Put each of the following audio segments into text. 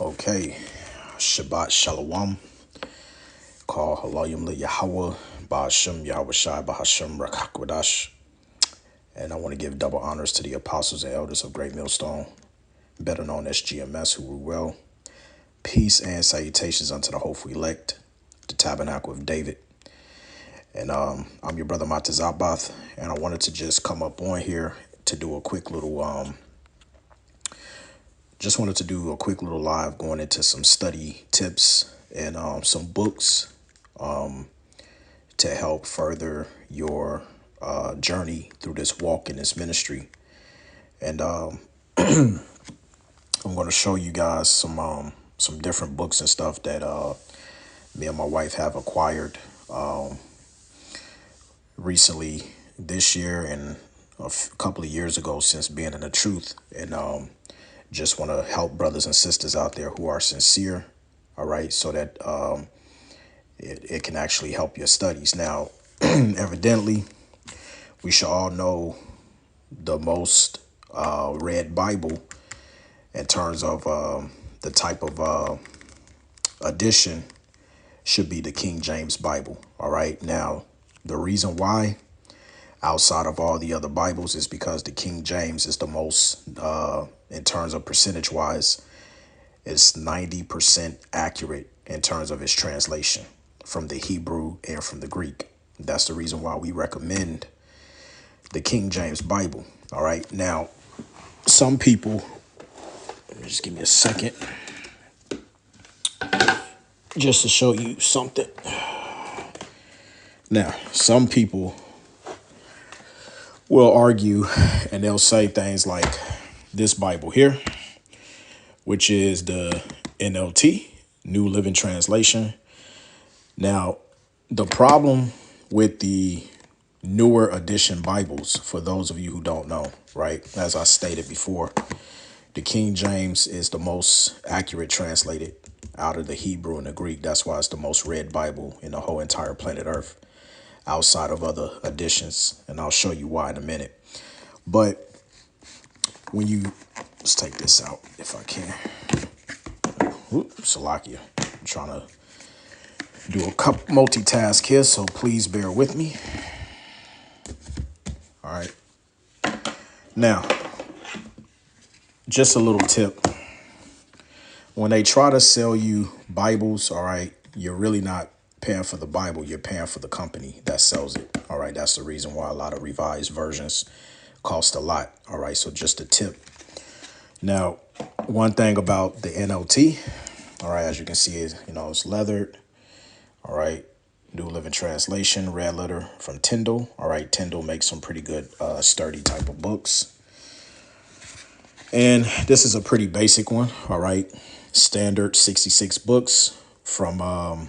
Okay, Shabbat Shalom. Call Halayim Le Yahweh, Ba'ashem Yahweh Shai, Ba'ashem Rakakwadash. And I want to give double honors to the apostles and elders of Great Millstone, better known as GMS, who rule well. Peace and salutations unto the hopeful elect, the tabernacle of David. And I'm your brother Matazabath, and I wanted to just come up on here to do a quick little live going into some study tips and some books to help further your journey through this walk in this ministry. And I'm going to show you guys some different books and stuff that me and my wife have acquired recently this year and couple of years ago since being in the truth. And just want to help brothers and sisters out there who are sincere, all right, so that it can actually help your studies. Now, evidently, we should all know the most read Bible in terms of the type of edition should be the King James Bible, all right? Now, the reason why, outside of all the other Bibles, is because the King James is the most, in terms of percentage wise, it's 90% accurate in terms of its translation from the Hebrew and from the Greek. That's the reason why we recommend the King James Bible. All right. Now, some people, just give me a second, just to show you something. Now, some people will argue and they'll say things like this Bible here, which is the NLT, New Living Translation. Now, the problem with the newer edition Bibles, for those of you who don't know, right, as I stated before, the King James is the most accurate translated out of the Hebrew and the Greek. That's why it's the most read Bible in the whole entire planet Earth, outside of other editions, and I'll show you why in a minute. But when you, let's take this out if I can. Salakia. I'm trying to do a couple multitask here, so please bear with me. All right. Now, just a little tip. When they try to sell you Bibles, all right, you're really not paying for the Bible, you're paying for the company that sells it. All right, that's the reason why a lot of revised versions cost a lot. All right, so just a tip. Now, one thing about the NLT, all right, as you can see, is, it's leathered. All right, New Living Translation, red letter from Tyndale. All right, Tyndale makes some pretty good sturdy type of books. And this is a pretty basic one. All right, standard 66 books from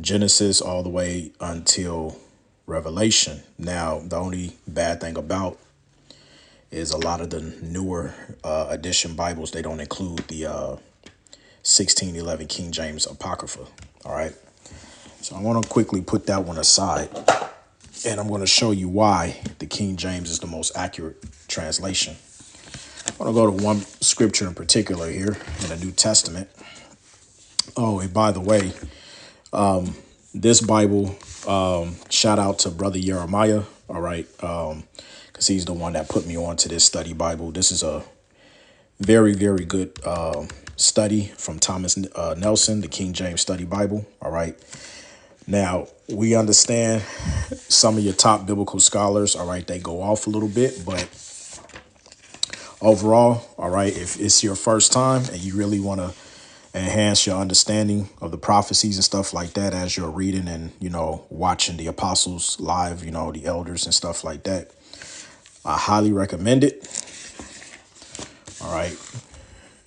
Genesis all the way until Revelation. Now, the only bad thing about is a lot of the newer edition Bibles, they don't include the 1611 King James Apocrypha. All right. So I want to quickly put that one aside, and I'm going to show you why the King James is the most accurate translation. I want to go to one scripture in particular here in the New Testament. Oh, and by the way, this Bible, shout out to Brother Jeremiah. All right. Because he's the one that put me on to this study Bible. This is a very, very good study from Thomas Nelson, the King James Study Bible. All right. Now, we understand some of your top biblical scholars, all right, they go off a little bit, but overall, all right, if it's your first time and you really want to enhance your understanding of the prophecies and stuff like that as you're reading and, watching the apostles live, the elders and stuff like that, I highly recommend it. All right.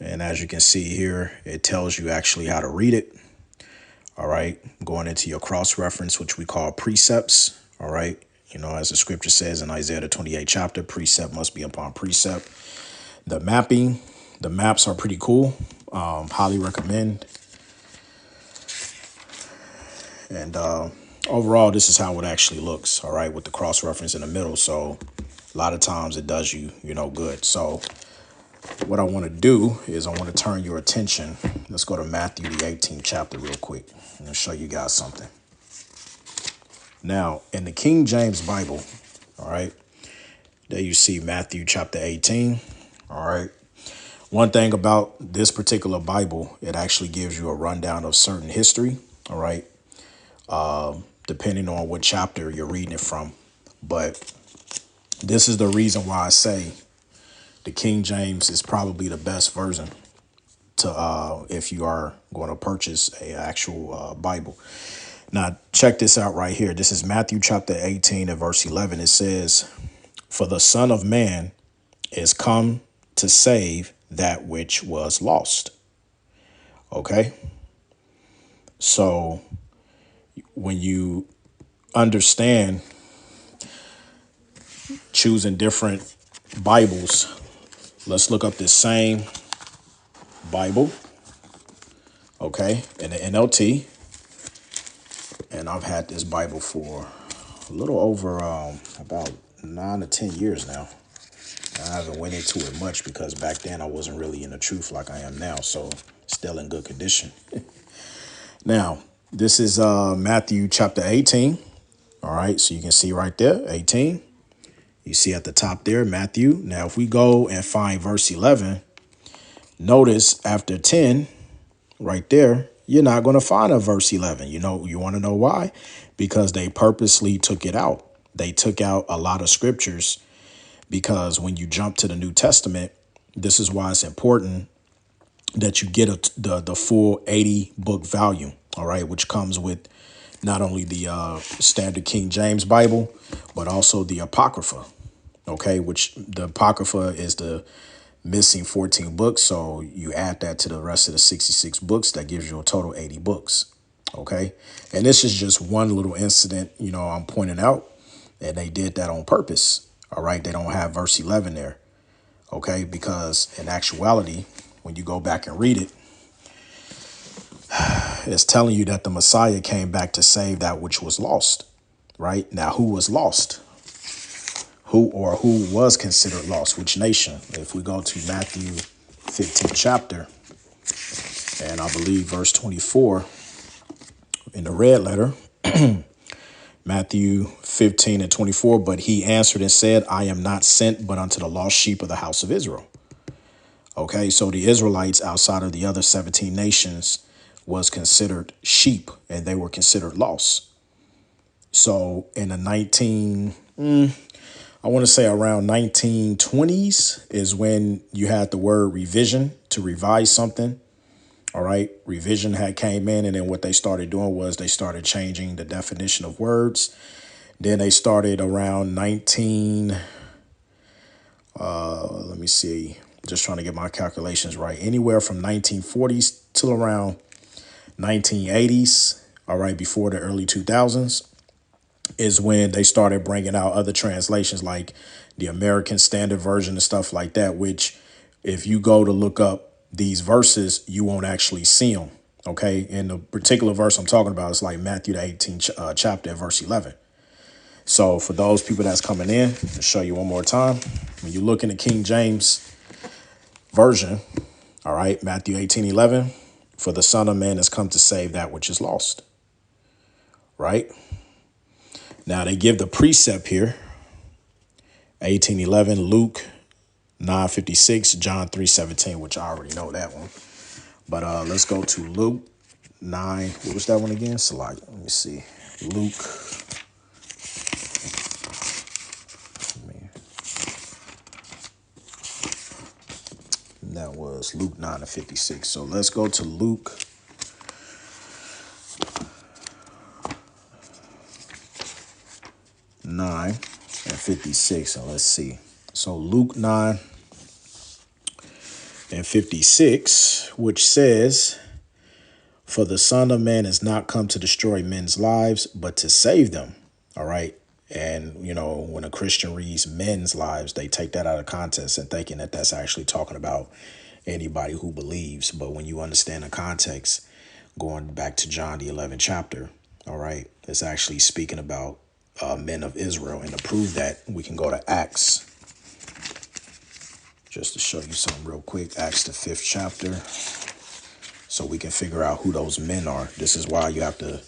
And as you can see here, it tells you actually how to read it. All right. Going into your cross-reference, which we call precepts. All right. As the scripture says in Isaiah the 28th chapter, precept must be upon precept. The maps are pretty cool. Highly recommend. And overall, this is how it actually looks. All right. With the cross-reference in the middle. So a lot of times it does you, good. So what I want to do is I want to turn your attention. Let's go to Matthew, the 18th chapter real quick. I'm going to show you guys something. Now, in the King James Bible, all right, there you see Matthew chapter 18. All right. One thing about this particular Bible, it actually gives you a rundown of certain history. All right. Depending on what chapter you're reading it from. But this is the reason why I say the King James is probably the best version to if you are going to purchase a actual Bible. Now, check this out right here. This is Matthew chapter 18 and verse 11. It says, "For the Son of Man is come to save that which was lost." Okay. So when you understand choosing different Bibles, let's look up this same Bible, okay, in the NLT. And I've had this Bible for a little over about 9 to 10 years now. I haven't went into it much because back then I wasn't really in the truth like I am now. So still in good condition. Now, this is Matthew chapter 18. All right. So you can see right there, 18. You see at the top there, Matthew. Now, if we go and find verse 11, notice after 10 right there, you're not going to find a verse 11. You want to know why? Because they purposely took it out. They took out a lot of scriptures because when you jump to the New Testament, this is why it's important that you get the full 80 book volume. All right. Which comes with not only the standard King James Bible, but also the Apocrypha. OK, which the Apocrypha is the missing 14 books. So you add that to the rest of the 66 books. That gives you a total 80 books. OK, and this is just one little incident, I'm pointing out. And they did that on purpose. All right. They don't have verse 11 there. OK, because in actuality, when you go back and read it, it's telling you that the Messiah came back to save that which was lost. Right now, who was lost? Who was considered lost? Which nation? If we go to Matthew 15th chapter, and I believe verse 24 in the red letter, Matthew 15 and 24, "But he answered and said, I am not sent but unto the lost sheep of the house of Israel." Okay, so the Israelites outside of the other 17 nations was considered sheep and they were considered lost. So in the I want to say around 1920s is when you had the word revision, to revise something. All right. Revision had came in, and then what they started doing was they started changing the definition of words. Then they started around let me see, just trying to get my calculations right. Anywhere from 1940s till around 1980s. All right. Before the early 2000s. Is when they started bringing out other translations like the American Standard Version and stuff like that, which if you go to look up these verses, you won't actually see them. OK, and the particular verse I'm talking about is like Matthew the 18th chapter, verse 11. So for those people that's coming in, I'll show you one more time. When you look in the King James Version, all right, Matthew 18:11, "For the Son of Man has come to save that which is lost." Right. Now they give the precept here, 18:11, Luke 9:56, John 3:17, which I already know that one. But let's go to Luke 9. What was that one again? Let me see. Luke. That was Luke 9:56. So let's go to Luke 9:56, and let's see. So Luke 9:56, which says, "For the Son of Man is not come to destroy men's lives, but to save them." All right. And, when a Christian reads men's lives, they take that out of context and thinking that that's actually talking about anybody who believes. But when you understand the context, going back to John, the 11th chapter, all right, it's actually speaking about men of Israel. And to prove that, we can go to Acts just to show you something real quick. Acts the 5th chapter, so we can figure out who those men are. This is why you have to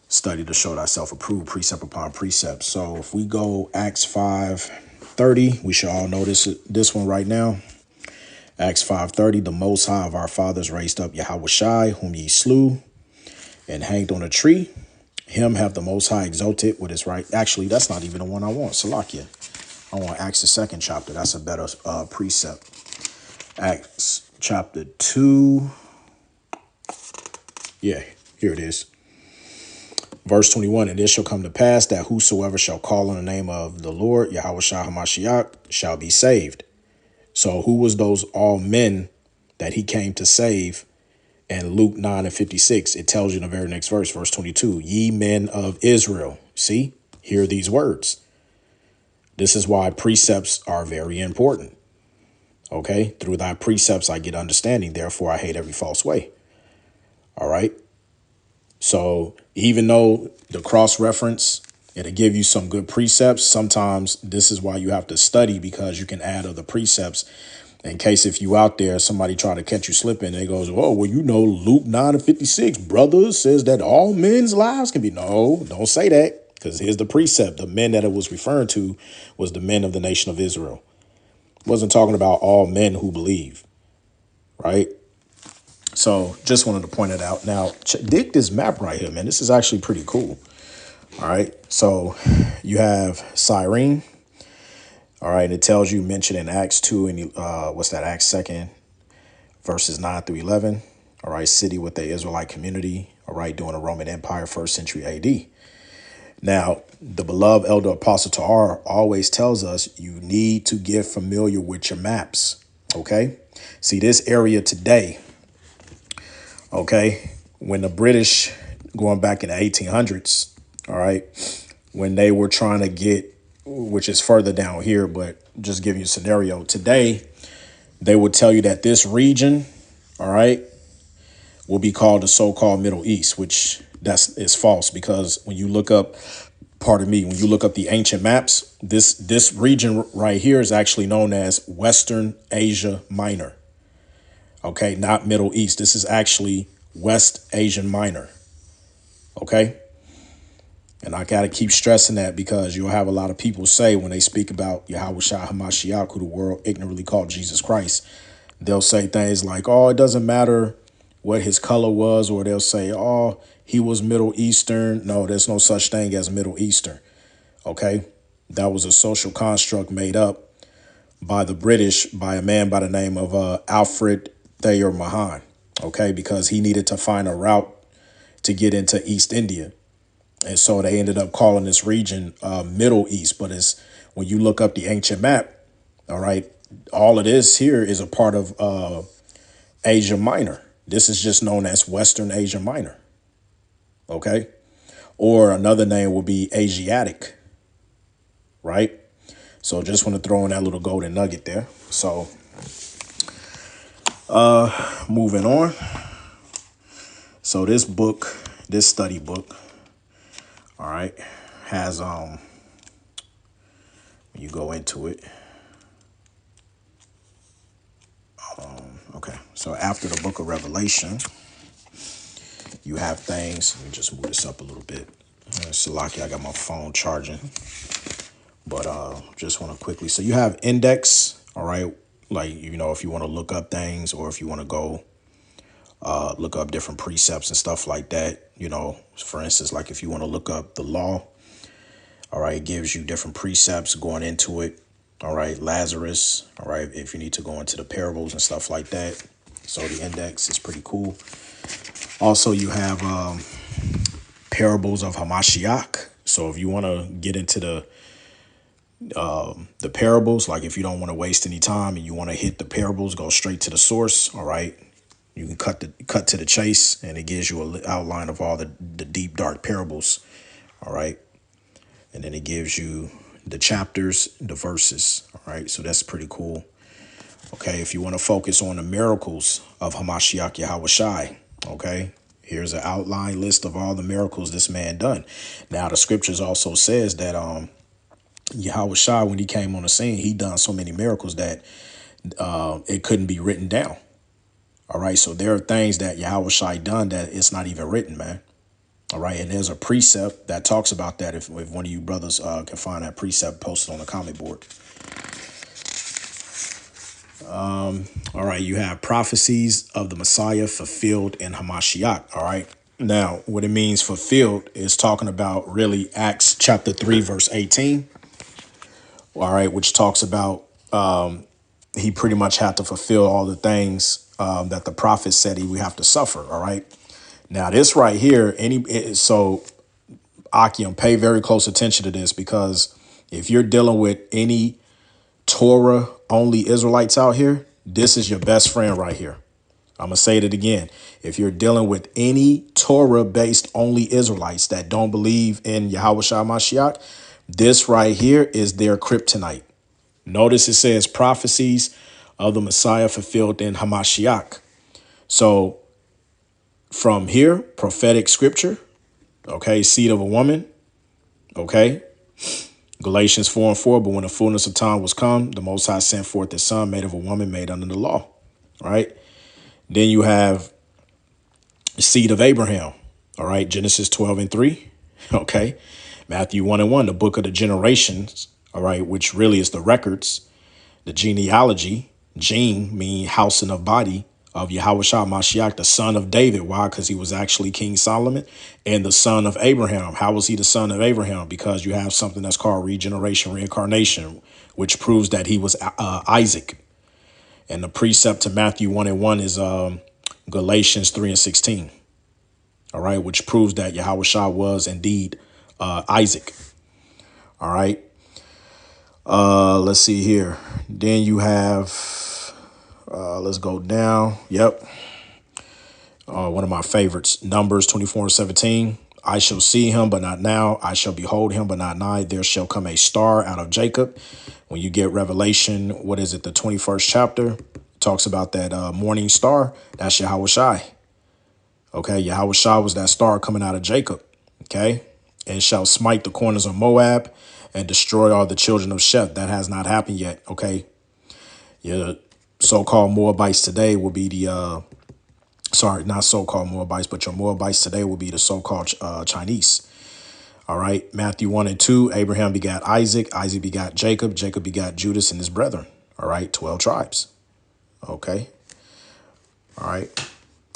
study to show thyself approved, precept upon precept. So if we go Acts 5:30, we should all know this one right now. Acts 5:30, the Most High of our fathers raised up Yahushai, whom ye slew and hanged on a tree. Him have the Most High exalted with his right. Actually, that's not even the one I want. Salakia. I want Acts the 2nd chapter. That's a better precept. Acts chapter 2. Yeah, here it is. Verse 21, and it shall come to pass that whosoever shall call on the name of the Lord, Yahushua HaMashiach, shall be saved. So who was those all men that he came to save? And Luke 9:56, it tells you in the very next verse, verse 22, ye men of Israel. See, hear these words. This is why precepts are very important. Okay, through thy precepts I get understanding, therefore I hate every false way. All right. So even though the cross reference, it'll give you some good precepts, sometimes this is why you have to study, because you can add other precepts in case if you out there, somebody try to catch you slipping, and it goes, oh, well, you know, Luke 9:56, brother, says that all men's lives can be. No, don't say that, because here's the precept. The men that it was referring to was the men of the nation of Israel. It wasn't talking about all men who believe, right? So just wanted to point it out. Now, dig this map right here, man. This is actually pretty cool. All right. So you have Cyrene. All right. And it tells you, mentioned in Acts 2 and what's that? Acts 2nd, verses 9 through 11. All right. City with the Israelite community. All right. During the Roman Empire, 1st century AD. Now, the beloved elder apostle Tahar always tells us you need to get familiar with your maps. OK, see this area today. OK, when the British, going back in the 1800s, all right, when they were trying to get, which is further down here, but just give you a scenario today, they would tell you that this region, all right, will be called the so-called Middle East, which is false, because when you look up, pardon me, when you look up the ancient maps, this region right here is actually known as Western Asia Minor. OK, not Middle East. This is actually West Asian Minor. OK. And I got to keep stressing that, because you'll have a lot of people say when they speak about Yahushua HaMashiach, who the world ignorantly called Jesus Christ, they'll say things like, oh, it doesn't matter what his color was, or they'll say, oh, he was Middle Eastern. No, there's no such thing as Middle Eastern. OK, that was a social construct made up by the British by a man by the name of Alfred Thayer Mahan. OK, because he needed to find a route to get into East India. And so they ended up calling this region Middle East. But it's, when you look up the ancient map, all right, all it is here is a part of Asia Minor. This is just known as Western Asia Minor. OK, or another name will be Asiatic. Right. So just want to throw in that little golden nugget there. So moving on. So this book, this study book, all right, has when you go into it. Okay, so after the book of Revelation, you have things. Let me just move this up a little bit. Salaki, I got my phone charging, but just want to quickly. So you have index, all right, like, you know, if you want to look up things, or if you want to go look up different precepts and stuff like that. You know, for instance, like if you want to look up the law, all right, it gives you different precepts going into it. All right, Lazarus. All right, if you need to go into the parables and stuff like that. So the index is pretty cool. Also, you have parables of Hamashiach. So if you want to get into the parables, like if you don't want to waste any time and you want to hit the parables, go straight to the source. All right, you can cut to the chase, and it gives you an outline of all the deep, dark parables. All right, and then it gives you the chapters, the verses. All right, so that's pretty cool. Okay, if you want to focus on the miracles of Hamashiach Yahushai, okay, here's an outline list of all the miracles this man done. Now, the scriptures also says that Yahweh Shai, when he came on the scene, he done so many miracles that it couldn't be written down. All right. So there are things that Yahweh Shai done that it's not even written, man. All right. And there's a precept that talks about that. If one of you brothers can find that precept posted on the comment board. All right. You have prophecies of the Messiah fulfilled in Hamashiach. All right. Now, what it means fulfilled is talking about really Acts chapter 3, verse 18. All right. Which talks about he pretty much had to fulfill all the things that the prophet said he would have to suffer. All right. Now, this right here, so Akim, pay very close attention to this, because if you're dealing with any Torah only Israelites out here, this is your best friend right here. I'm going to say it again. If you're dealing with any Torah based only Israelites that don't believe in Yahweh Shai Mashiach, this right here is their kryptonite. Notice it says prophecies of the Messiah fulfilled in Hamashiach. So from here, prophetic scripture, okay, seed of a woman, okay, Galatians 4:4, but when the fullness of time was come, the Most High sent forth his son, made of a woman, made under the law, right? Then you have seed of Abraham, all right, Genesis 12:3, okay, Matthew 1:1, the book of the generations, all right, which really is the records, the genealogy, gene mean house and of body, of Yahweh Shai Mashiach, the son of David. Why? Because he was actually King Solomon, and the son of Abraham. How was he the son of Abraham? Because you have something that's called regeneration, reincarnation, which proves that he was Isaac. And the precept to Matthew 1:1 is Galatians 3:16. All right, which proves that Yahweh Shai was indeed Isaac. All right. Let's see here. Then you have, let's go down. Yep. One of my favorites, Numbers 24:17. I shall see him, but not now. I shall behold him, but not nigh. There shall come a star out of Jacob. When you get Revelation, what is it? The 21st chapter, it talks about that morning star. That's Yahweh Shai. Okay. Yahweh Shai was that star coming out of Jacob. Okay. And shall smite the corners of Moab and destroy all the children of Sheth. That has not happened yet. Okay. Yeah. So-called Moabites today will be the, sorry, not so-called Moabites, but your Moabites today will be the so-called Chinese. All right. Matthew 1:2, Abraham begat Isaac. Isaac begat Jacob. Jacob begat Judas and his brethren. All right. 12 tribes. Okay. All right.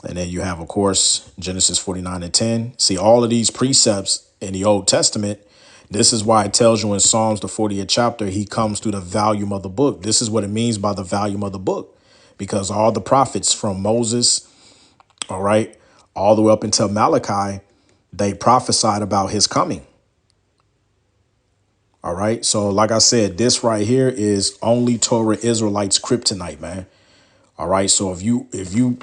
And then you have, of course, Genesis 49:10. See, all of these precepts in the Old Testament, this is why it tells you in Psalms, the 40th chapter, he comes through the volume of the book. This is what it means by the volume of the book, because all the prophets from Moses, all right, all the way up until Malachi, they prophesied about his coming. All right. So like I said, this right here is only Torah Israelites kryptonite, man. All right. So if you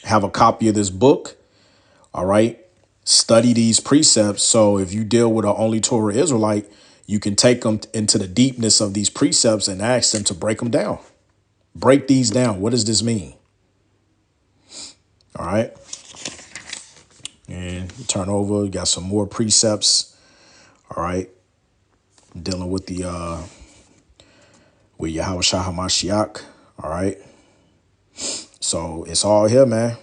have a copy of this book, all right, study these precepts. So if you deal with an only Torah Israelite, you can take them into the deepness of these precepts and ask them to break them down. Break these down. What does this mean? All right. And you turn over, you got some more precepts. All right. Dealing with the with Yahweh Shai HaMashiach. All right. So it's all here, man.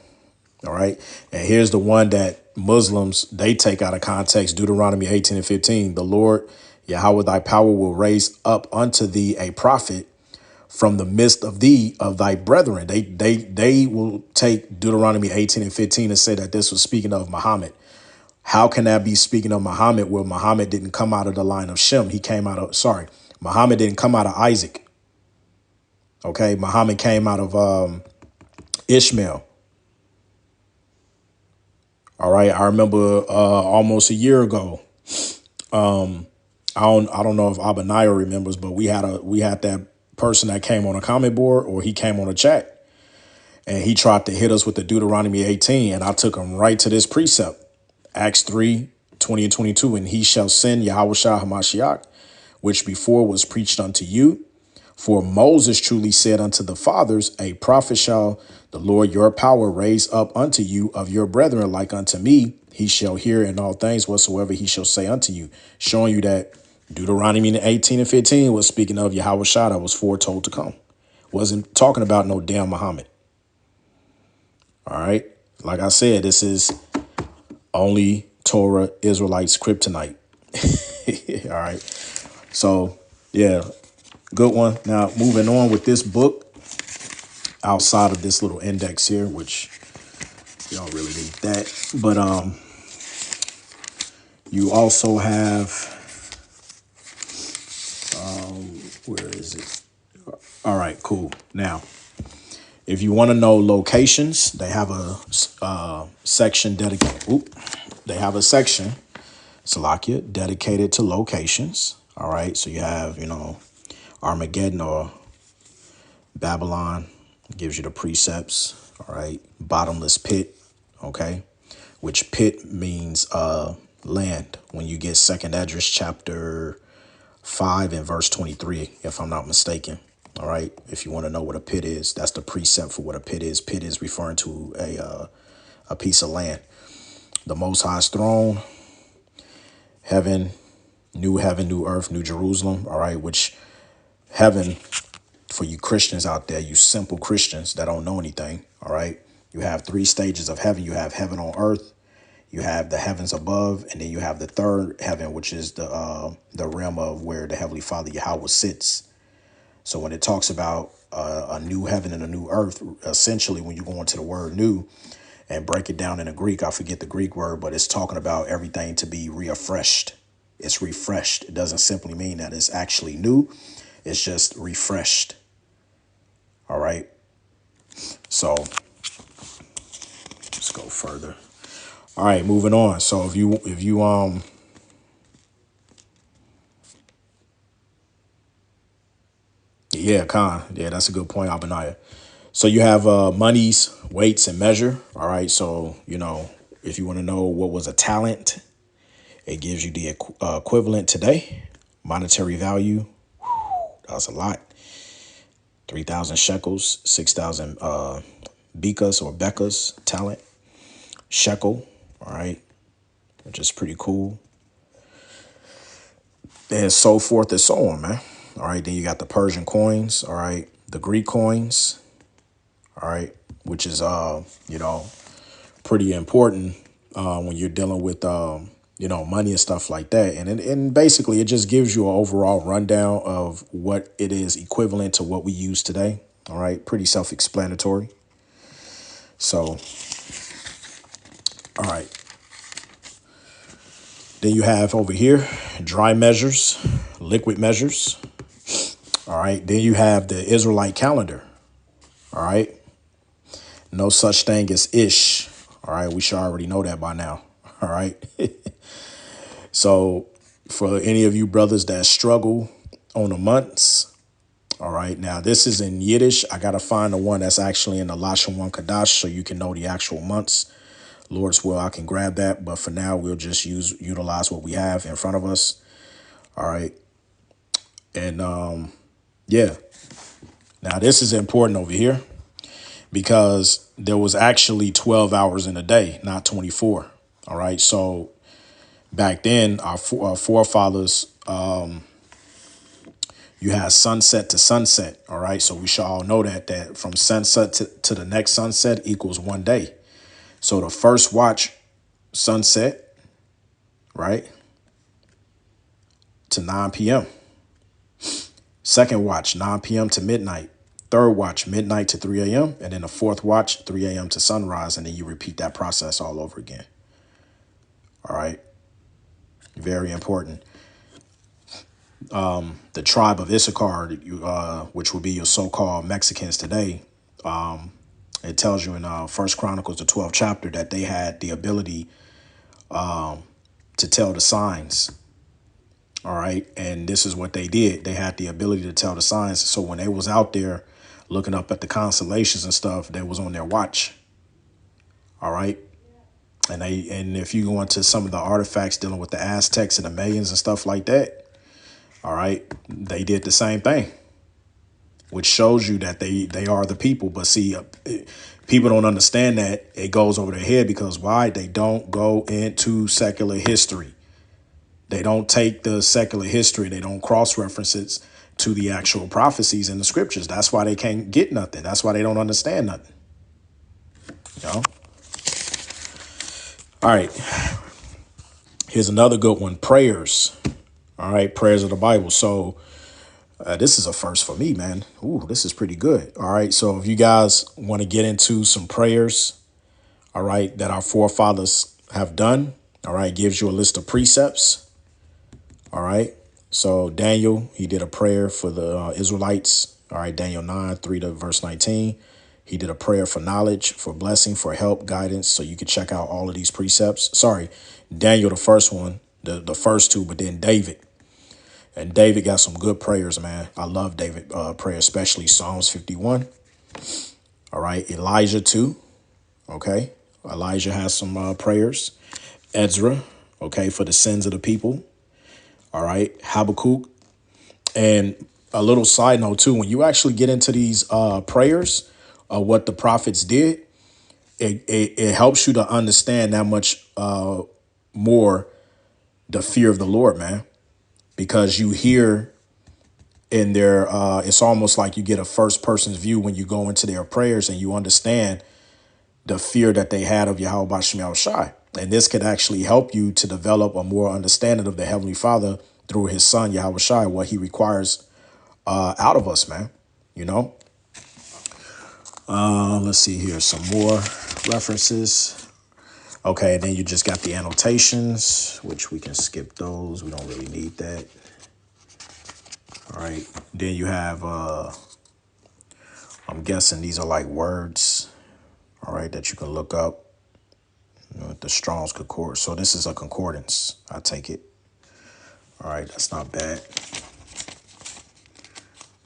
All right. And here's the one that Muslims, they take out of context. Deuteronomy 18:15. The Lord, Yahweh, thy power will raise up unto thee a prophet from the midst of thee, of thy brethren. They will take Deuteronomy 18:15 and say that this was speaking of Muhammad. How can that be speaking of Muhammad? Well, Muhammad didn't come out of the line of Shem. Muhammad didn't come out of Isaac. Okay. Muhammad came out of Ishmael. All right. I remember almost a year ago. I don't know if Abaniah remembers, but we had that person that came on a comment board, or he came on a chat, and he tried to hit us with the Deuteronomy 18, and I took him right to this precept, Acts 3:20 and 22, and he shall send Yahweh Shai HaMashiach, which before was preached unto you. For Moses truly said unto the fathers, a prophet shall the Lord your power raise up unto you of your brethren like unto me. He shall hear in all things whatsoever he shall say unto you, showing you that Deuteronomy 18:15 was speaking of Yahweh Shah that was foretold to come. Wasn't talking about no damn Muhammad. All right. Like I said, this is only Torah Israelites kryptonite. All right. So, yeah, good one. Now, moving on with this book, outside of this little index here, which you don't really need that. But you also have, where is it? All right, cool. Now, if you want to know locations, they have a section dedicated. They have a section, Salakia, dedicated to locations. All right, so you have, Armageddon or Babylon, gives you the precepts. All right, bottomless pit. Okay, which pit means land. When you get Second Esdras chapter 5 and verse 23, if I'm not mistaken. All right, if you want to know what a pit is, that's the precept for what a pit is. Pit is referring to a piece of land. The Most High's throne, heaven, new earth, new Jerusalem. All right, which heaven, for you Christians out there, you simple Christians that don't know anything. All right, you have 3 stages of heaven. You have heaven on earth, you have the heavens above, and then you have the third heaven, which is the realm of where the Heavenly Father Yahweh sits. So when it talks about a new heaven and a new earth, essentially when you go into the word new and break it down in the Greek, I forget the Greek word, but it's talking about everything to be refreshed. It's refreshed. It doesn't simply mean that it's actually new. It's just refreshed. All right. So let's go further. All right, moving on. So if you yeah, Khan. Yeah, that's a good point, Abinaya. So you have monies, weights, and measure. All right. So, if you want to know what was a talent, it gives you the equivalent today. Monetary value. That's a lot. 3,000 shekels, 6,000 bekas or becas, talent. Shekel. All right. Which is pretty cool. And so forth and so on, man. All right. Then you got the Persian coins. All right. The Greek coins. All right, which is pretty important when you're dealing with money and stuff like that. And basically it just gives you an overall rundown of what it is equivalent to what we use today. All right, pretty self-explanatory. So, all right. Then you have over here dry measures, liquid measures. All right. Then you have the Israelite calendar. All right. No such thing as Ish. All right. We should already know that by now. All right. So for any of you brothers that struggle on the months. All right. Now, this is in Yiddish. I got to find the one that's actually in the Lashon One Kadash so you can know the actual months. Lord's will, I can grab that. But for now, we'll just utilize what we have in front of us. All right. And yeah. Now, this is important over here, because there was actually 12 hours in a day, not 24. All right. So back then, our forefathers, you had sunset to sunset. All right. So we should all know that from sunset to the next sunset equals 1 day. So the first watch, sunset, right, to 9 p.m. Second watch, 9 p.m. to midnight. Third watch, midnight to 3 a.m. And then the fourth watch, 3 a.m. to sunrise. And then you repeat that process all over again. All right. Very important. The tribe of Issachar, which would be your so-called Mexicans today, it tells you in First Chronicles, the 12th chapter, that they had the ability to tell the signs. All right. And this is what they did. They had the ability to tell the signs. So when they was out there looking up at the constellations and stuff, they was on their watch. All right. And if you go into some of the artifacts dealing with the Aztecs and the Mayans and stuff like that, all right, they did the same thing, which shows you that they are the people. But see, people don't understand that. It goes over their head because why? They don't go into secular history. They don't take the secular history. They don't cross-reference it to the actual prophecies in the scriptures. That's why they can't get nothing. That's why they don't understand nothing. You know? All right. Here's another good one. Prayers. All right. Prayers of the Bible. So this is a first for me, man. Ooh, this is pretty good. All right. So if you guys want to get into some prayers, all right, that our forefathers have done, all right, gives you a list of precepts. All right. So Daniel, he did a prayer for the Israelites. All right. Daniel 9, 3 to verse 19. He did a prayer for knowledge, for blessing, for help, guidance. So you can check out all of these precepts. Sorry, Daniel, the first one, the first two, but then David. And David got some good prayers, man. I love David prayer, especially Psalms 51. All right. Elijah too. Okay. Elijah has some prayers. Ezra. Okay. For the sins of the people. All right. Habakkuk. And a little side note too, when you actually get into these prayers of what the prophets did, it helps you to understand that much more the fear of the Lord, man, because you hear in their it's almost like you get a first person's view when you go into their prayers and you understand the fear that they had of Yahweh Bashim Shai. And this could actually help you to develop a more understanding of the Heavenly Father through his son, Yahweh Shai, what he requires out of us, man. You know, let's see here, some more references. Okay, then you just got the annotations, which we can skip those. We don't really need that. All right, then you have, I'm guessing these are like words, all right, that you can look up. The Strong's Concordance. So this is a concordance. I take it. All right, that's not bad.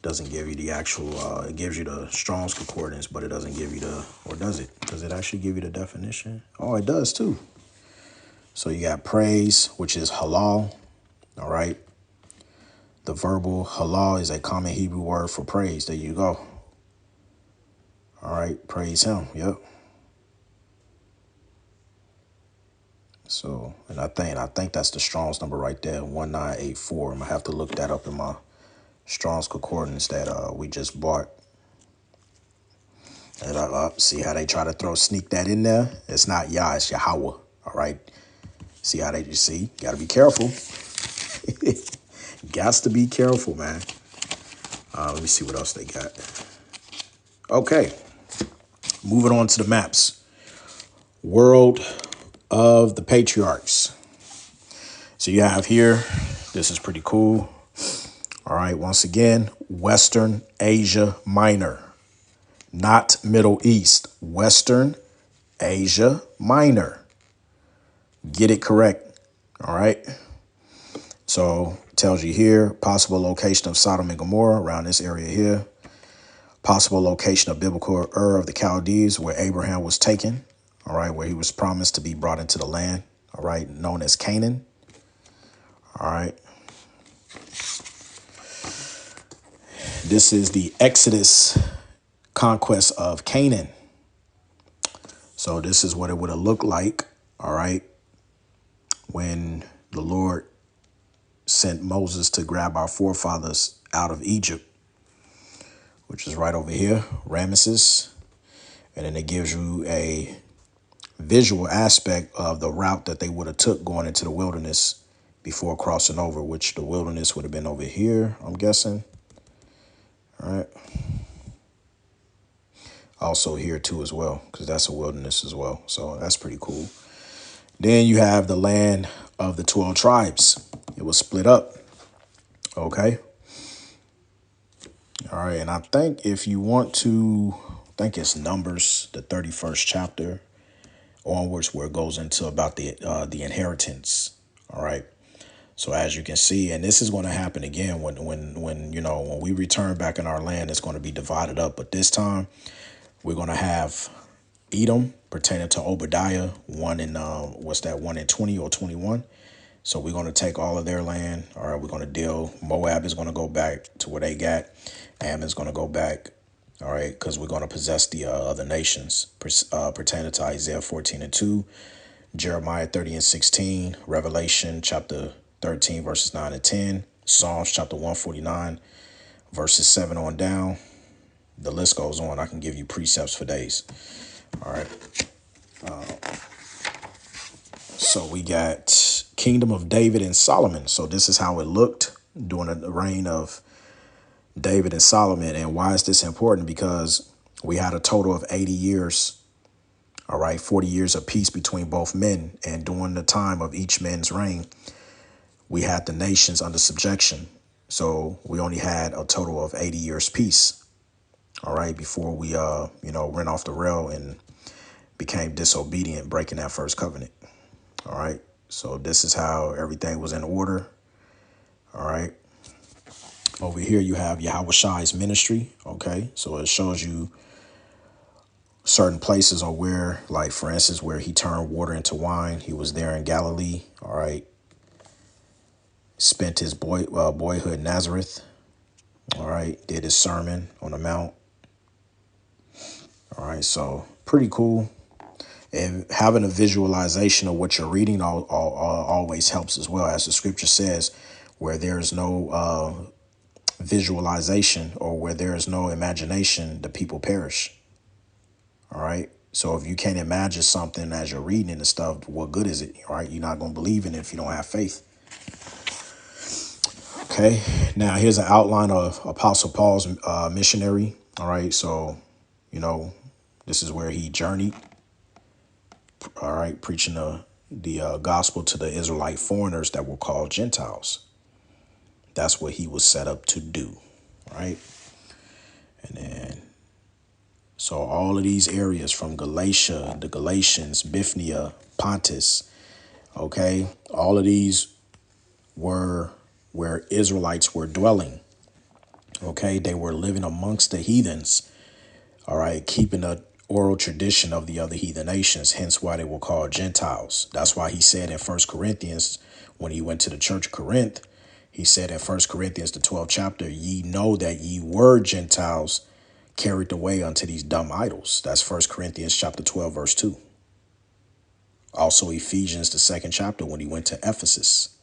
Doesn't give you the actual, it gives you the Strong's Concordance, but it doesn't give you the, or does it? Does it actually give you the definition? Oh, it does too. So you got praise, which is halal. All right. The verbal halal is a common Hebrew word for praise. There you go. All right. Praise him. Yep. So, and I think that's the Strong's number right there, 1984. I'm gonna have to look that up in my Strong's Concordance that we just bought. And see how they try to sneak that in there? It's not Yah, it's Yahweh. All right. See how they just see? Gotta be careful. Gots to be careful, man. Let me see what else they got. Okay. Moving on to the maps. World of the Patriarchs. So you have here, this is pretty cool. All right, once again, Western Asia Minor, not Middle East. Western Asia Minor. Get it correct. All right. So it tells you here, possible location of Sodom and Gomorrah around this area here. Possible location of biblical Ur of the Chaldees, where Abraham was taken. All right, where he was promised to be brought into the land. All right, known as Canaan. All right. This is the Exodus conquest of Canaan. So this is what it would have looked like, all right, when the Lord sent Moses to grab our forefathers out of Egypt, which is right over here, Ramesses. And then it gives you a visual aspect of the route that they would have took going into the wilderness before crossing over, which the wilderness would have been over here, I'm guessing. All right. Also here too as well, because that's a wilderness as well. So that's pretty cool. Then you have the land of the 12 tribes. It was split up. Okay. All right. And I think if you want to, I think it's Numbers, the 31st chapter onwards, where it goes into about the inheritance. All right. So as you can see, and this is going to happen again when we return back in our land, it's going to be divided up. But this time we're going to have Edom pertaining to Obadiah, 1 in 20 or 21. So we're going to take all of their land. All right, we're going to deal. Moab is going to go back to where they got. Ammon's going to go back. All right, because we're going to possess the other nations pertaining to Isaiah 14 and 2, Jeremiah 30 and 16, Revelation chapter 13, verses 9 and 10. Psalms chapter 149, verses 7 on down. The list goes on. I can give you precepts for days. All right. So we got Kingdom of David and Solomon. So this is how it looked during the reign of David and Solomon. And why is this important? Because we had a total of 80 years. All right. 40 years of peace between both men. And during the time of each man's reign, we had the nations under subjection. So we only had a total of 80 years peace. All right. Before we, went off the rail and became disobedient, breaking that first covenant. All right. So this is how everything was in order. All right. Over here, you have Yahweh Shai's ministry. OK, so it shows you certain places or where, like, for instance, where he turned water into wine. He was there in Galilee. All right. Spent his boyhood in Nazareth. All right. Did his sermon on the Mount. All right. So pretty cool. And having a visualization of what you're reading always helps as well. As the scripture says, where there is no visualization or where there is no imagination, the people perish. All right. So if you can't imagine something as you're reading and stuff, what good is it? All right. You're not going to believe in it if you don't have faith. OK, now here's an outline of Apostle Paul's missionary. All right. So, this is where he journeyed. All right. Preaching the gospel to the Israelite foreigners that were called Gentiles. That's what he was set up to do. Right. And then so all of these areas from Galatia, the Galatians, Bithynia, Pontus. OK, all of these were where Israelites were dwelling. OK, they were living amongst the heathens. All right. Keeping the oral tradition of the other heathen nations, hence why they were called Gentiles. That's why he said in 1 Corinthians, when he went to the church of Corinth, he said in 1 Corinthians, the 12th chapter, ye know that ye were Gentiles carried away unto these dumb idols. That's 1 Corinthians chapter 12, verse 2. Also Ephesians, the 2nd chapter, when he went to Ephesus.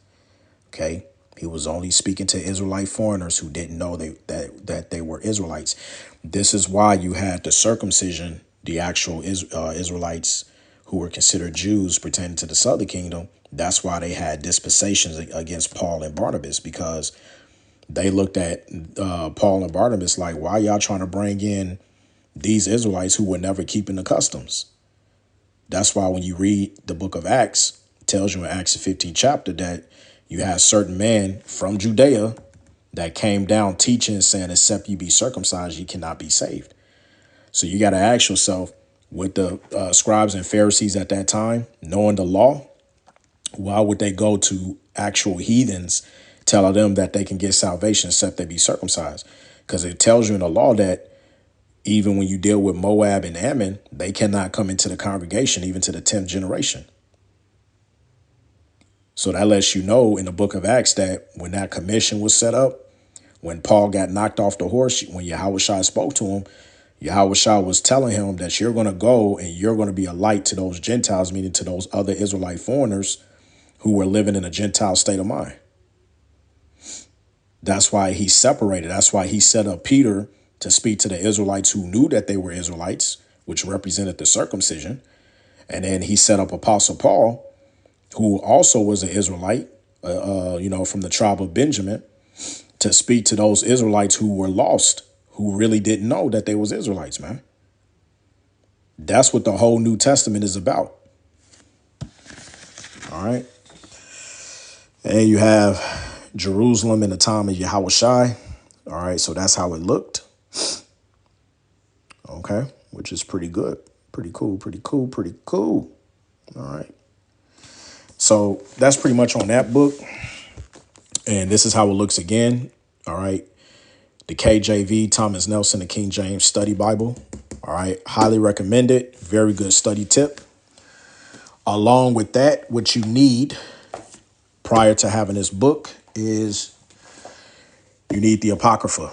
Okay. He was only speaking to Israelite foreigners who didn't know that they were Israelites. This is why you had the circumcision, the actual Israelites who were considered Jews pertaining to the southern kingdom. That's why they had dispensations against Paul and Barnabas, because they looked at Paul and Barnabas like, why y'all trying to bring in these Israelites who were never keeping the customs? That's why when you read the book of Acts, it tells you in Acts 15 chapter that you have certain men from Judea that came down teaching and saying, except you be circumcised, you cannot be saved. So you got to ask yourself, with the scribes and Pharisees at that time, knowing the law, why would they go to actual heathens telling them that they can get salvation except they be circumcised? Because it tells you in the law that even when you deal with Moab and Ammon, they cannot come into the congregation, even to the 10th generation. So that lets you know in the book of Acts that when that commission was set up, when Paul got knocked off the horse, when Yahweh Shai spoke to him, Yahweh Shai was telling him that you're going to go and you're going to be a light to those Gentiles, meaning to those other Israelite foreigners who were living in a Gentile state of mind. That's why he separated. That's why he set up Peter to speak to the Israelites who knew that they were Israelites, which represented the circumcision. And then he set up Apostle Paul, who also was an Israelite, from the tribe of Benjamin, to speak to those Israelites who were lost, who really didn't know that they was Israelites, man. That's what the whole New Testament is about. All right. And you have Jerusalem in the time of Yahweh Shai. All right. So that's how it looked. Okay. Which is pretty good. Pretty cool. Pretty cool. Pretty cool. All right. So that's pretty much on that book. And this is how it looks again. All right. The KJV, Thomas Nelson, the King James Study Bible. All right. Highly recommended. Very good study tip. Along with that, what you need prior to having this book is you need the Apocrypha.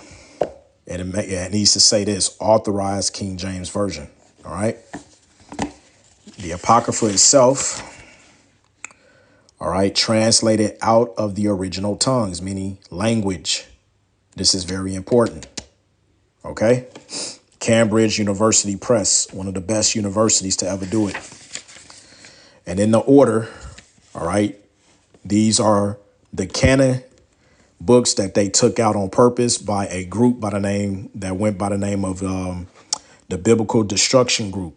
And it needs to say this: authorized King James Version. All right. The Apocrypha itself All right. Translated out of the original tongues, meaning language. This is very important. Okay. Cambridge University Press, one of the best universities to ever do it. And in the order, all right, these are the canon books that they took out on purpose by a group by the name of the Biblical Destruction Group.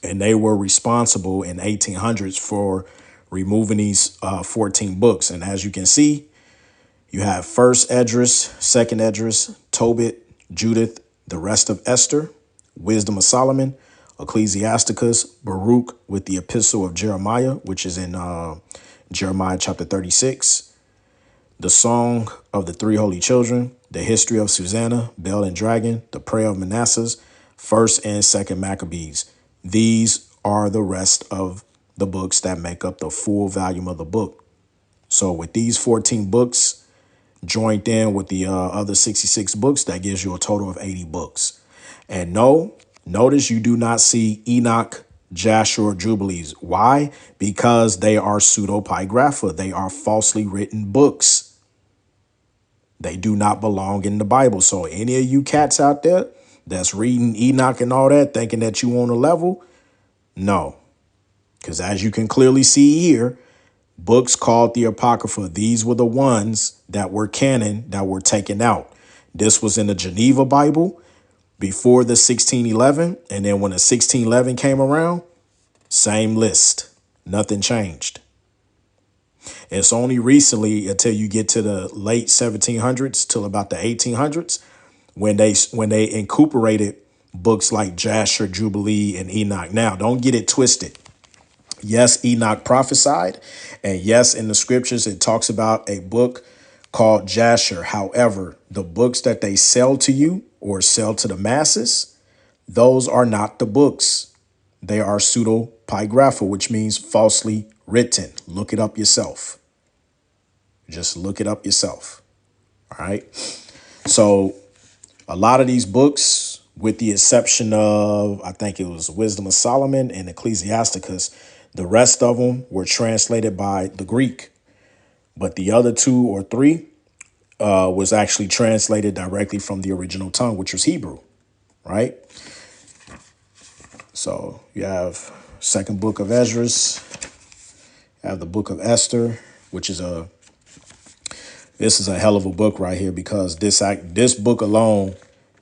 And they were responsible in 1800s for removing these 14 books. And as you can see, you have First Esdras, Second Esdras, Tobit, Judith, the rest of Esther, Wisdom of Solomon, Ecclesiasticus, Baruch with the Epistle of Jeremiah, which is in Jeremiah chapter 36, the Song of the Three Holy Children, the History of Susanna, Bel and Dragon, the Prayer of Manasseh, First and Second Maccabees. These are the rest of the books that make up the full volume of the book. So with these 14 books joined in with the other 66 books, that gives you a total of 80 books. And no, notice you do not see Enoch, Jasher, or Jubilees. Why? Because they are pseudepigrapha. They are falsely written books. They do not belong in the Bible. So any of you cats out there that's reading Enoch and all that, thinking that you on a level, no. Because as you can clearly see here, books called the Apocrypha, these were the ones that were canon that were taken out. This was in the Geneva Bible before the 1611. And then when the 1611 came around, same list. Nothing changed. It's only recently until you get to the late 1700s till about the 1800s when they incorporated books like Jasher, Jubilee, and Enoch. Now, don't get it twisted. Yes, Enoch prophesied, and yes, in the scriptures, it talks about a book called Jasher. However, the books that they sell to you or sell to the masses, those are not the books. They are pseudepigrapha, which means falsely written. Look it up yourself. Just look it up yourself. All right. So a lot of these books, with the exception of, I think it was Wisdom of Solomon and Ecclesiasticus, the rest of them were translated by the Greek. But the other two or three was actually translated directly from the original tongue, which was Hebrew. Right. So you have second book of Esdras, you have the book of Esther, which is this is a hell of a book right here, because this book alone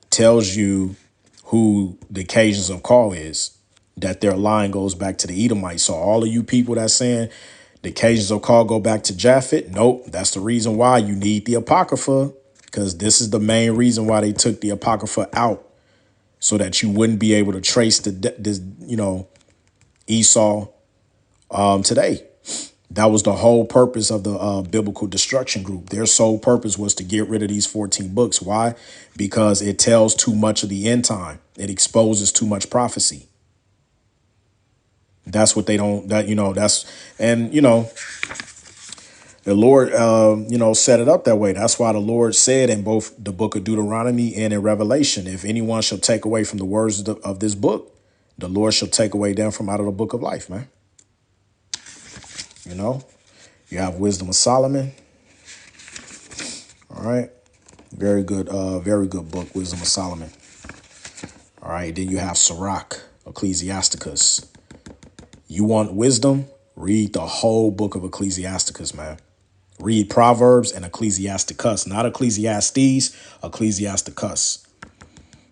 tells you who the occasions of call is, that their line goes back to the Edomites. So all of you people that's saying the occasions of call go back to Japhet, nope, that's the reason why you need the Apocrypha, because this is the main reason why they took the Apocrypha out, so that you wouldn't be able to trace Esau today. That was the whole purpose of the Biblical Destruction Group. Their sole purpose was to get rid of these 14 books. Why? Because it tells too much of the end time. It exposes too much prophecy. That's what they don't, the Lord, set it up that way. That's why the Lord said in both the book of Deuteronomy and in Revelation, if anyone shall take away from the words of this book, the Lord shall take away them from out of the book of life, man. You have Wisdom of Solomon. All right. Very good book, Wisdom of Solomon. All right. Then you have Sirach, Ecclesiasticus. You want wisdom? Read the whole book of Ecclesiasticus, man. Read Proverbs and Ecclesiasticus, not Ecclesiastes, Ecclesiasticus.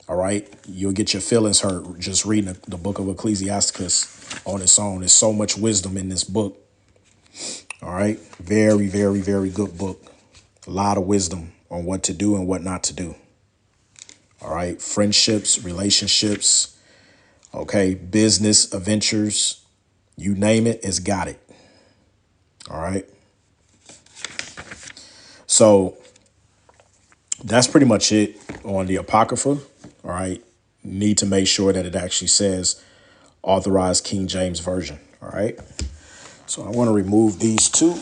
All right. You'll get your feelings hurt just reading the book of Ecclesiasticus on its own. There's so much wisdom in this book. All right. Very, very, very good book. A lot of wisdom on what to do and what not to do. All right. Friendships, relationships. Okay. Business, adventures. You name it, it's got it. All right. So that's pretty much it on the Apocrypha. All right. Need to make sure that it actually says Authorized King James Version. All right. So I want to remove these two.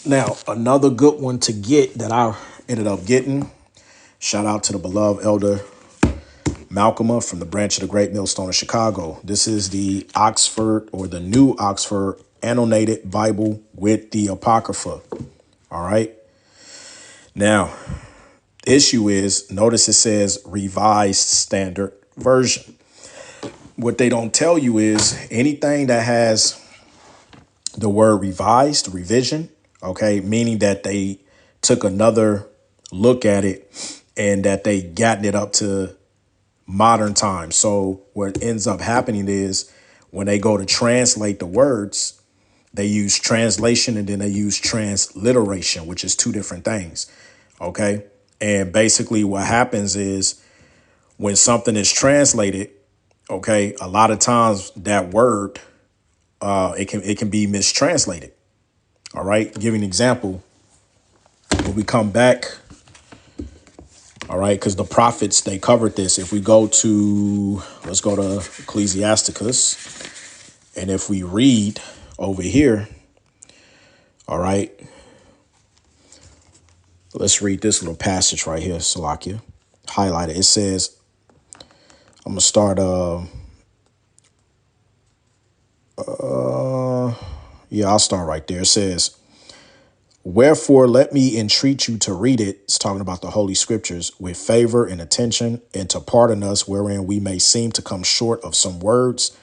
Now, another good one to get that I ended up getting. Shout out to the beloved elder Malcolm from the branch of the Great Millstone of Chicago. This is the Oxford, or the New Oxford Annotated Bible with the Apocrypha. All right. Now, the issue is, notice it says Revised Standard Version. What they don't tell you is anything that has the word revised, revision, okay, meaning that they took another look at it and that they gotten it up to modern times. So what ends up happening is when they go to translate the words, they use translation and then they use transliteration, which is two different things. Okay. And basically what happens is when something is translated, okay, a lot of times that word, it can be mistranslated. All right. Give you an example. When we come back, all right, because the prophets, they covered this. If we go to, let's go to Ecclesiasticus. And if we read over here, all right, let's read this little passage right here, Salakia. Highlight it. It says, I'm going to start, I'll start right there. It says, wherefore, let me entreat you to read it. It's talking about the Holy Scriptures with favor and attention, and to pardon us wherein we may seem to come short of some words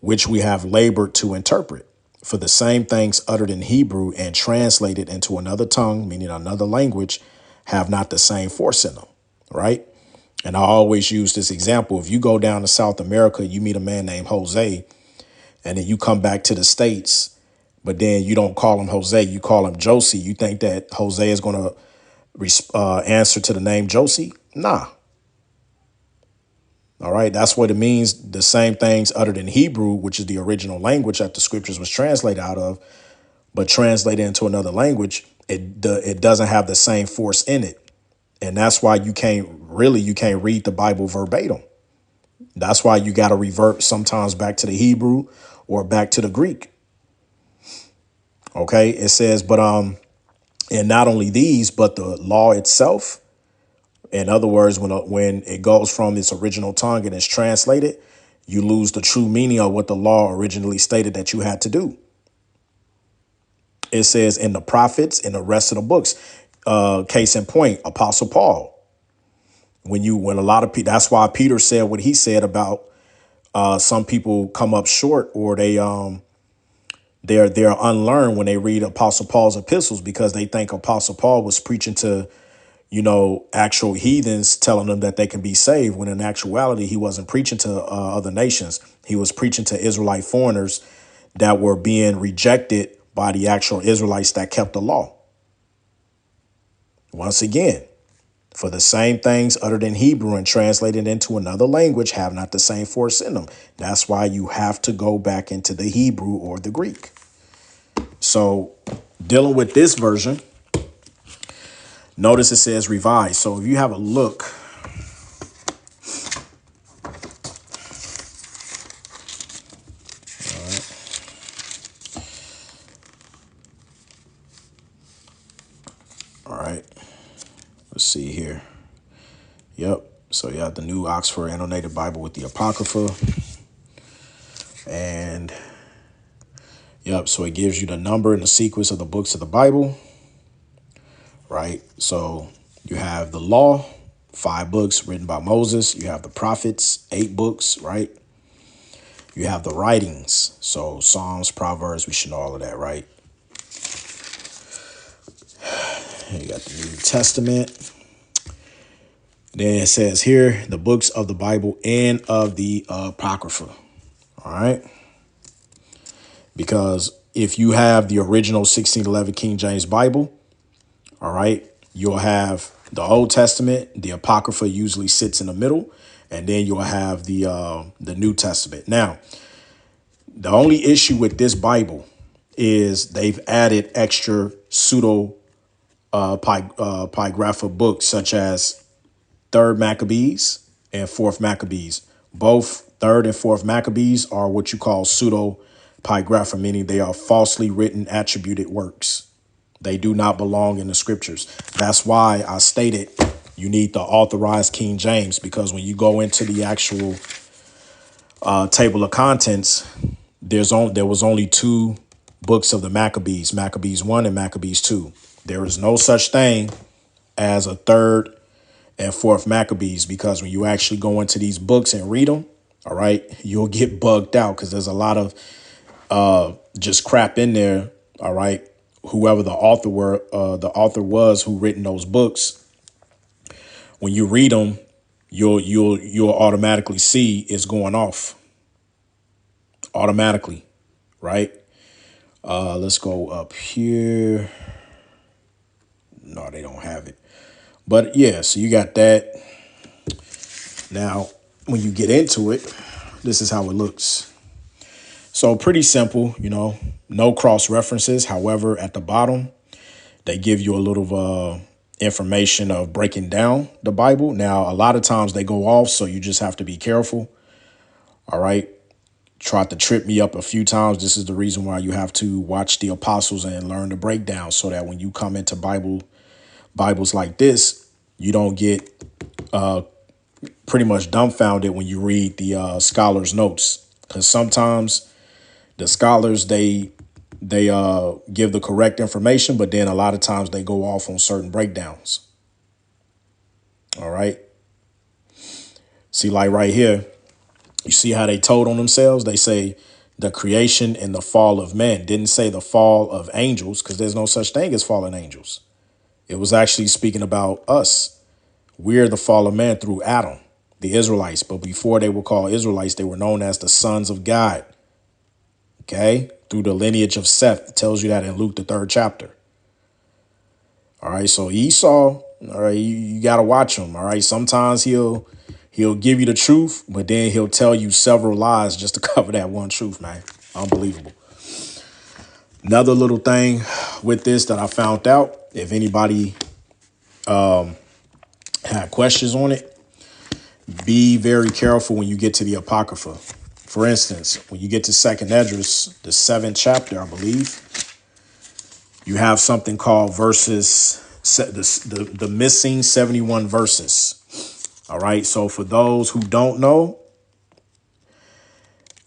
which we have labored to interpret. For the same things uttered in Hebrew and translated into another tongue, meaning another language, have not the same force in them. Right. And I always use this example. If you go down to South America, you meet a man named Jose, and then you come back to the States, but then you don't call him Jose, you call him Josie. You think that Jose is going to answer to the name Josie? Nah. All right. That's what it means. The same things uttered in Hebrew, which is the original language that the scriptures was translated out of, but translated into another language, it doesn't have the same force in it. And that's why you can't read the Bible verbatim. That's why you got to revert sometimes back to the Hebrew or back to the Greek. OK, it says, but and not only these, but the law itself. In other words, when it goes from its original tongue and is translated, you lose the true meaning of what the law originally stated that you had to do. It says in the prophets and the rest of the books, case in point, Apostle Paul. When a lot of people, that's why Peter said what he said about some people come up short, or they're unlearned when they read Apostle Paul's epistles, because they think Apostle Paul was preaching to, actual heathens, telling them that they can be saved, when in actuality, he wasn't preaching to other nations. He was preaching to Israelite foreigners that were being rejected by the actual Israelites that kept the law. Once again, for the same things uttered in Hebrew and translated into another language have not the same force in them. That's why you have to go back into the Hebrew or the Greek. So dealing with this version, notice it says revised. So if you have a look, all right, let's see here. Yep. So you have the New Oxford Annotated Bible with the Apocrypha. And yep. So it gives you the number and the sequence of the books of the Bible. Right. So you have the law, 5 books written by Moses. You have the prophets, 8 books. Right. You have the writings. So Psalms, Proverbs, we should know all of that. Right. You got the New Testament. Then it says here, the books of the Bible and of the Apocrypha. All right. Because if you have the original 1611 King James Bible, all right, you'll have the Old Testament. The Apocrypha usually sits in the middle, and then you'll have the New Testament. Now, the only issue with this Bible is they've added extra pseudo pigrapha books, such as 3rd Maccabees and 4th Maccabees. Both 3rd and 4th Maccabees are what you call pseudo pigrapha, meaning they are falsely written attributed works. They do not belong in the scriptures. That's why I stated you need the authorized King James, because when you go into the actual table of contents, there was only 2 books of the Maccabees, Maccabees 1 and Maccabees 2. There is no such thing as a third and fourth Maccabees, because when you actually go into these books and read them, all right, you'll get bugged out because there's a lot of just crap in there. All right. Whoever the author was who written those books, when you read them, you'll automatically see it's going off automatically. Right. Let's go up here. No, they don't have it. But yeah, so you got that. Now, when you get into it, this is how it looks. So pretty simple, no cross references. However, at the bottom, they give you a little information of breaking down the Bible. Now, a lot of times they go off, so you just have to be careful. All right. Tried to trip me up a few times. This is the reason why you have to watch the apostles and learn the breakdown, so that when you come into Bibles like this, you don't get pretty much dumbfounded when you read the scholars' notes. Because sometimes the scholars, they give the correct information, but then a lot of times they go off on certain breakdowns. All right. See, like right here, you see how they told on themselves? They say the creation and the fall of men. Didn't say the fall of angels, because there's no such thing as fallen angels. It was actually speaking about us. We're the fall of man through Adam, the Israelites. But before they were called Israelites, they were known as the sons of God. Okay, through the lineage of Seth. It tells you that in Luke, the 3rd chapter. All right, so Esau, all right, you got to watch him. All right, sometimes he'll give you the truth, but then he'll tell you several lies just to cover that one truth, man. Unbelievable. Another little thing with this that I found out, if anybody had questions on it, be very careful when you get to the Apocrypha. For instance, when you get to Second Esdras, the 7th chapter, I believe, you have something called verses, the missing 71 verses. All right. So for those who don't know,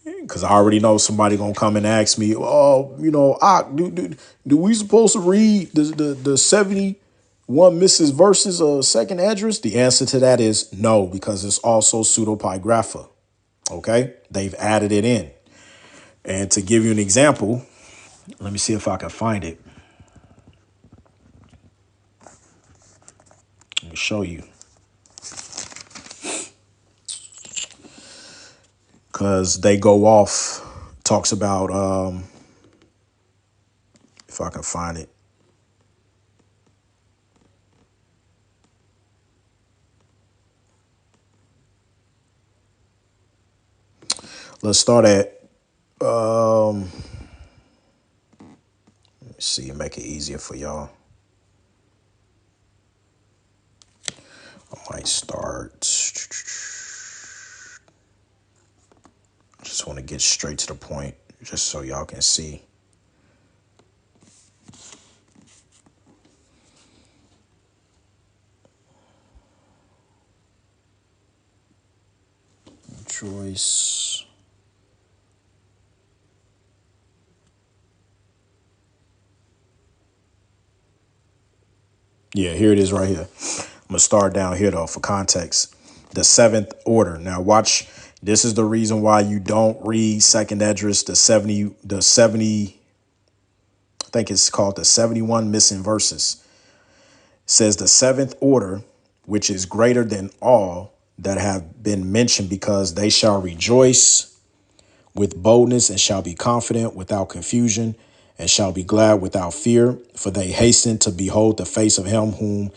because I already know somebody gonna come and ask me, oh, do we supposed to read the 71 misses verses of Second Esdras? The answer to that is no, because it's also pseudepigrapha. Okay, they've added it in. And to give you an example, let me see if I can find it. Let me show you. Because they go off, talks about, if I can find it. Let's start at, let me see, make it easier for y'all. I might start, just want to get straight to the point, just so y'all can see. Joyce. Yeah, here it is right here. I'm going to start down here, though, for context. The 7th order. Now, watch. This is the reason why you don't read Second Esdras, the 70, I think it's called the 71 missing verses. It says the 7th order, which is greater than all that have been mentioned, because they shall rejoice with boldness and shall be confident without confusion and shall be glad without fear, for they hasten to behold the face of him whom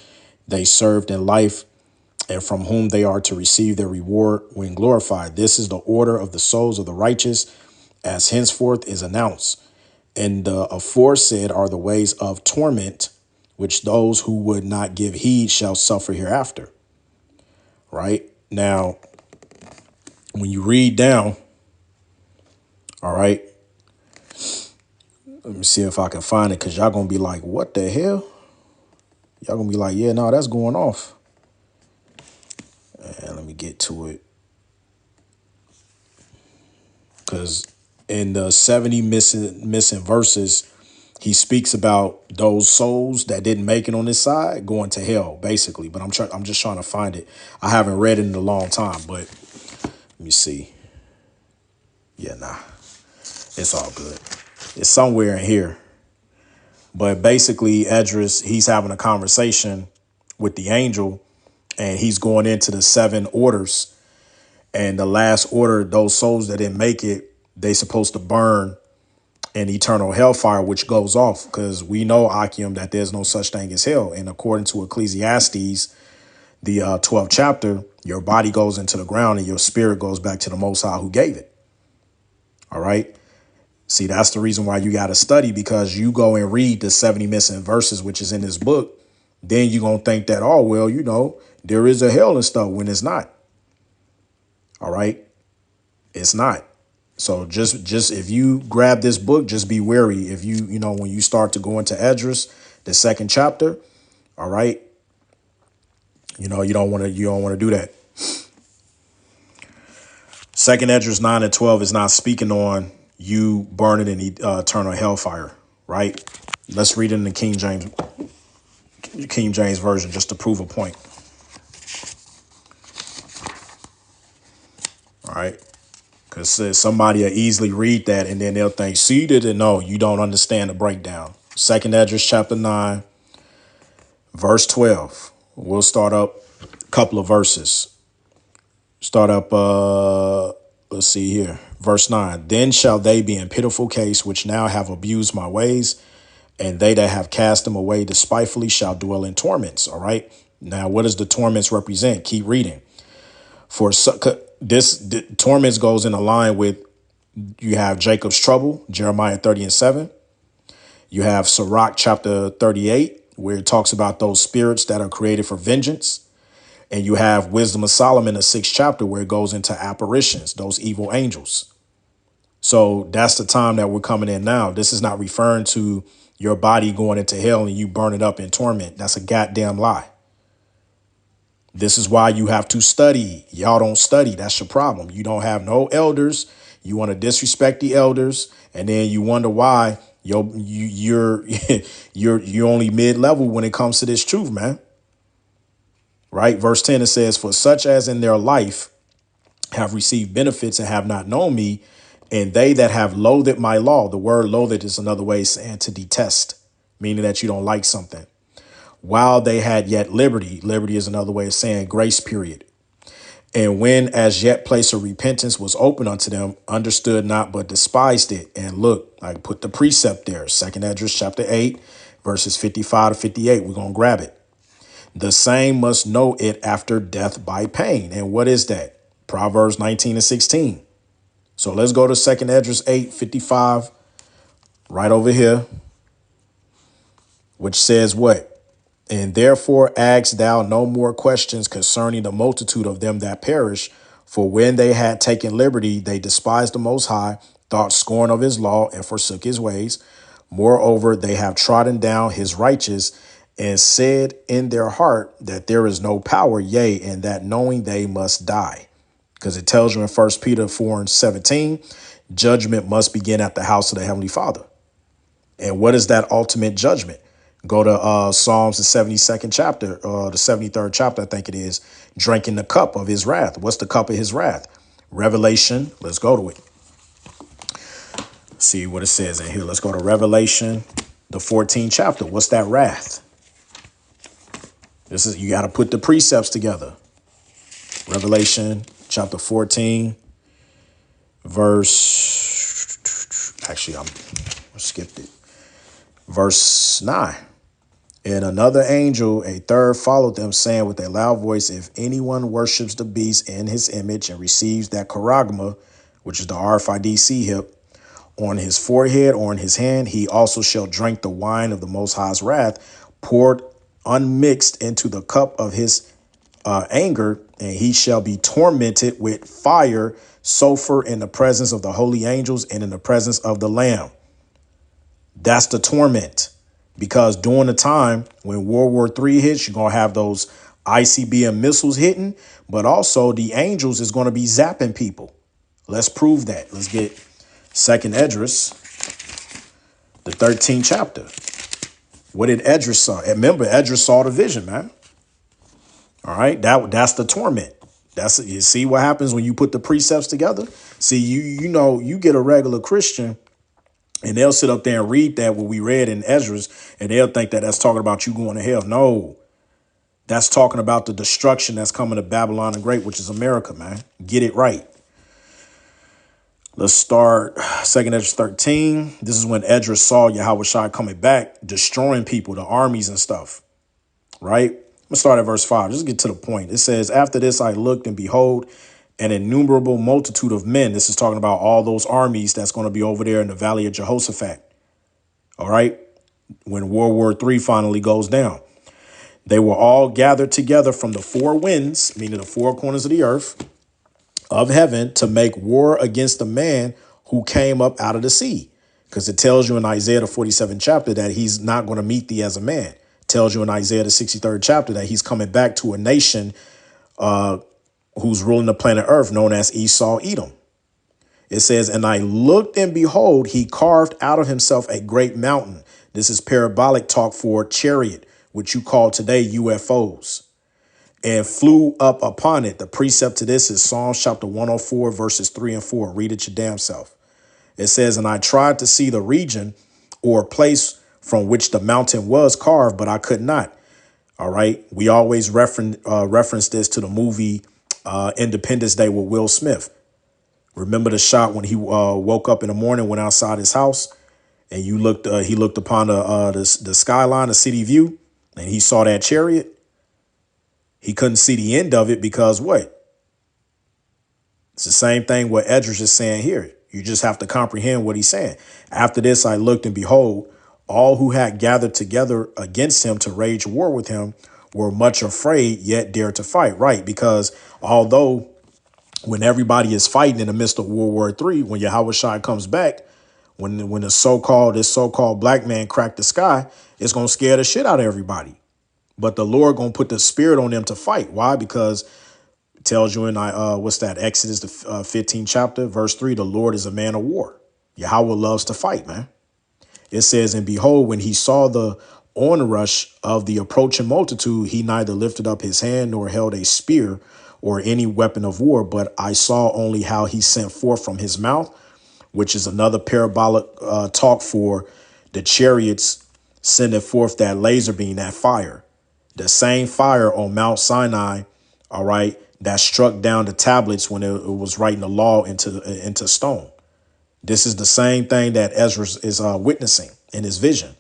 they served in life and from whom they are to receive their reward when glorified. This is the order of the souls of the righteous, as henceforth is announced. And the aforesaid are the ways of torment, which those who would not give heed shall suffer hereafter. Right? Now, when you read down, all right, let me see if I can find it, because y'all going to be like, what the hell? Y'all going to be like, yeah, no, that's going off. And let me get to it. Because In the 70 missing verses, he speaks about those souls that didn't make it on this side going to hell, basically. But I'm just trying to find it. I haven't read it in a long time, but let me see. Yeah, nah, it's all good. It's somewhere in here. But basically, Esdras, he's having a conversation with the angel, and he's going into the 7 orders. And the last order, those souls that didn't make it, they supposed to burn in eternal hellfire, which goes off, because we know, Akim, that there's no such thing as hell. And according to Ecclesiastes, the 12th chapter, your body goes into the ground and your spirit goes back to the Most High who gave it. All right. See, that's the reason why you got to study, because you go and read the 70 missing verses, which is in this book. Then you're going to think that, oh, well, you know, there is a hell and stuff, when it's not. All right. It's not. So just if you grab this book, just be wary. If you know, when you start to go into Esdras, the 2nd chapter. All right. You know, you don't want to do that. 2nd Esdras 9 and 12 is not speaking on you burning in eternal hellfire. Right. Let's read it in the King James version, just to prove a point. All right. Because somebody will easily read that and then they'll think, see, didn't know, you don't understand the breakdown. 2nd Esdras chapter 9, verse 12. We'll start up a couple of verses. Start up, let's see here. Verse 9. Then shall they be in pitiful case, which now have abused my ways, and they that have cast them away despitefully shall dwell in torments. All right. Now, what does the torments represent? Keep reading. For the torments goes in a line with, you have Jacob's trouble, Jeremiah 30 and 7. You have Sirach chapter 38, where it talks about those spirits that are created for vengeance. And you have Wisdom of Solomon, the 6th chapter, where it goes into apparitions, those evil angels. So that's the time that we're coming in now. This is not referring to your body going into hell and you burn it up in torment. That's a goddamn lie. This is why you have to study. Y'all don't study. That's your problem. You don't have no elders. You want to disrespect the elders, and then you wonder why you're only mid-level when it comes to this truth, man. Right? Verse 10, it says, for such as in their life have received benefits and have not known me, and they that have loathed my law. The word loathed is another way of saying to detest, meaning that you don't like something. While they had yet liberty. Liberty is another way of saying grace period. And when as yet place of repentance was open unto them, understood not, but despised it. And look, I put the precept there. 2nd Esdras chapter 8, verses 55 to 58. We're going to grab it. The same must know it after death by pain. And what is that? Proverbs 19 and 16. So let's go to 2nd Esdras 8, 55, right over here, which says what? And therefore ask thou no more questions concerning the multitude of them that perish. For when they had taken liberty, they despised the Most High, thought scorn of his law, and forsook his ways. Moreover, they have trodden down his righteous, and said in their heart that there is no power, yea, and that knowing they must die. Because it tells you in 1 Peter 4 and 17, judgment must begin at the house of the Heavenly Father. And what is that ultimate judgment? Go to Psalms, the 72nd chapter, the 73rd chapter, I think it is, drinking the cup of his wrath. What's the cup of his wrath? Revelation. Let's go to it. See what it says in here. Let's go to Revelation, the 14th chapter. What's that wrath? This is, you got to put the precepts together. Revelation chapter 14, verse, actually, I skipped it. Verse 9. And another angel, a third, followed them, saying with a loud voice, if anyone worships the beast in his image and receives that charagma, which is the RFID hip, on his forehead or in his hand, he also shall drink the wine of the Most High's wrath, poured unmixed into the cup of his anger, and he shall be tormented with fire, sulfur, in the presence of the holy angels and in the presence of the Lamb. That's the torment. Because during the time when World War III hits, you're going to have those ICBM missiles hitting, but also the angels is going to be zapping people. Let's prove that. Let's get Second Esdras, the 13th chapter. What did Esdras saw? Remember, Esdras saw the vision, man. All right, that's the torment. You see what happens when you put the precepts together. See, you get a regular Christian, and they'll sit up there and read that what we read in Esdras, and they'll think that that's talking about you going to hell. No, that's talking about the destruction that's coming to Babylon the Great, which is America, man. Get it right. Let's start Second Esdras 13. This is when Esdras saw Yahushua coming back, destroying people, the armies and stuff. Right? I'm gonna start at verse 5. Just get to the point. It says, after this I looked, and behold, an innumerable multitude of men. This is talking about all those armies that's going to be over there in the valley of Jehoshaphat. All right? When World War III finally goes down. They were all gathered together from the four winds, meaning the four corners of the earth, of heaven, to make war against the man who came up out of the sea. Because it tells you in Isaiah the 47th chapter that he's not going to meet thee as a man. It tells you in Isaiah the 63rd chapter that he's coming back to a nation who's ruling the planet Earth, known as Esau, Edom. It says, and I looked, and behold, he carved out of himself a great mountain. This is parabolic talk for chariot, which you call today UFOs. And flew up upon it. The precept to this is Psalms chapter 104, verses 3 and 4. Read it your damn self. It says, and I tried to see the region or place from which the mountain was carved, but I could not. All right. We always reference this to the movie Independence Day with Will Smith. Remember the shot when he woke up in the morning, went outside his house, and he looked upon the skyline, the city view, and he saw that chariot. He couldn't see the end of it because what? It's the same thing what Esdras is saying here. You just have to comprehend what he's saying. After this, I looked, and behold, all who had gathered together against him to wage war with him were much afraid, yet dared to fight. Right. Because although when everybody is fighting in the midst of World War III, when Yahushua comes back, when this so-called black man cracked the sky, it's going to scare the shit out of everybody. But the Lord going to put the spirit on them to fight. Why? Because it tells you in Exodus, the 15th chapter, verse 3, the Lord is a man of war. Yahweh loves to fight, man. It says, and behold, when he saw the onrush of the approaching multitude, he neither lifted up his hand nor held a spear or any weapon of war, but I saw only how he sent forth from his mouth, which is another parabolic talk for the chariots sending forth that laser beam, that fire. The same fire on Mount Sinai, all right, that struck down the tablets when it was writing the law into stone. This is the same thing that Ezra is witnessing in his vision.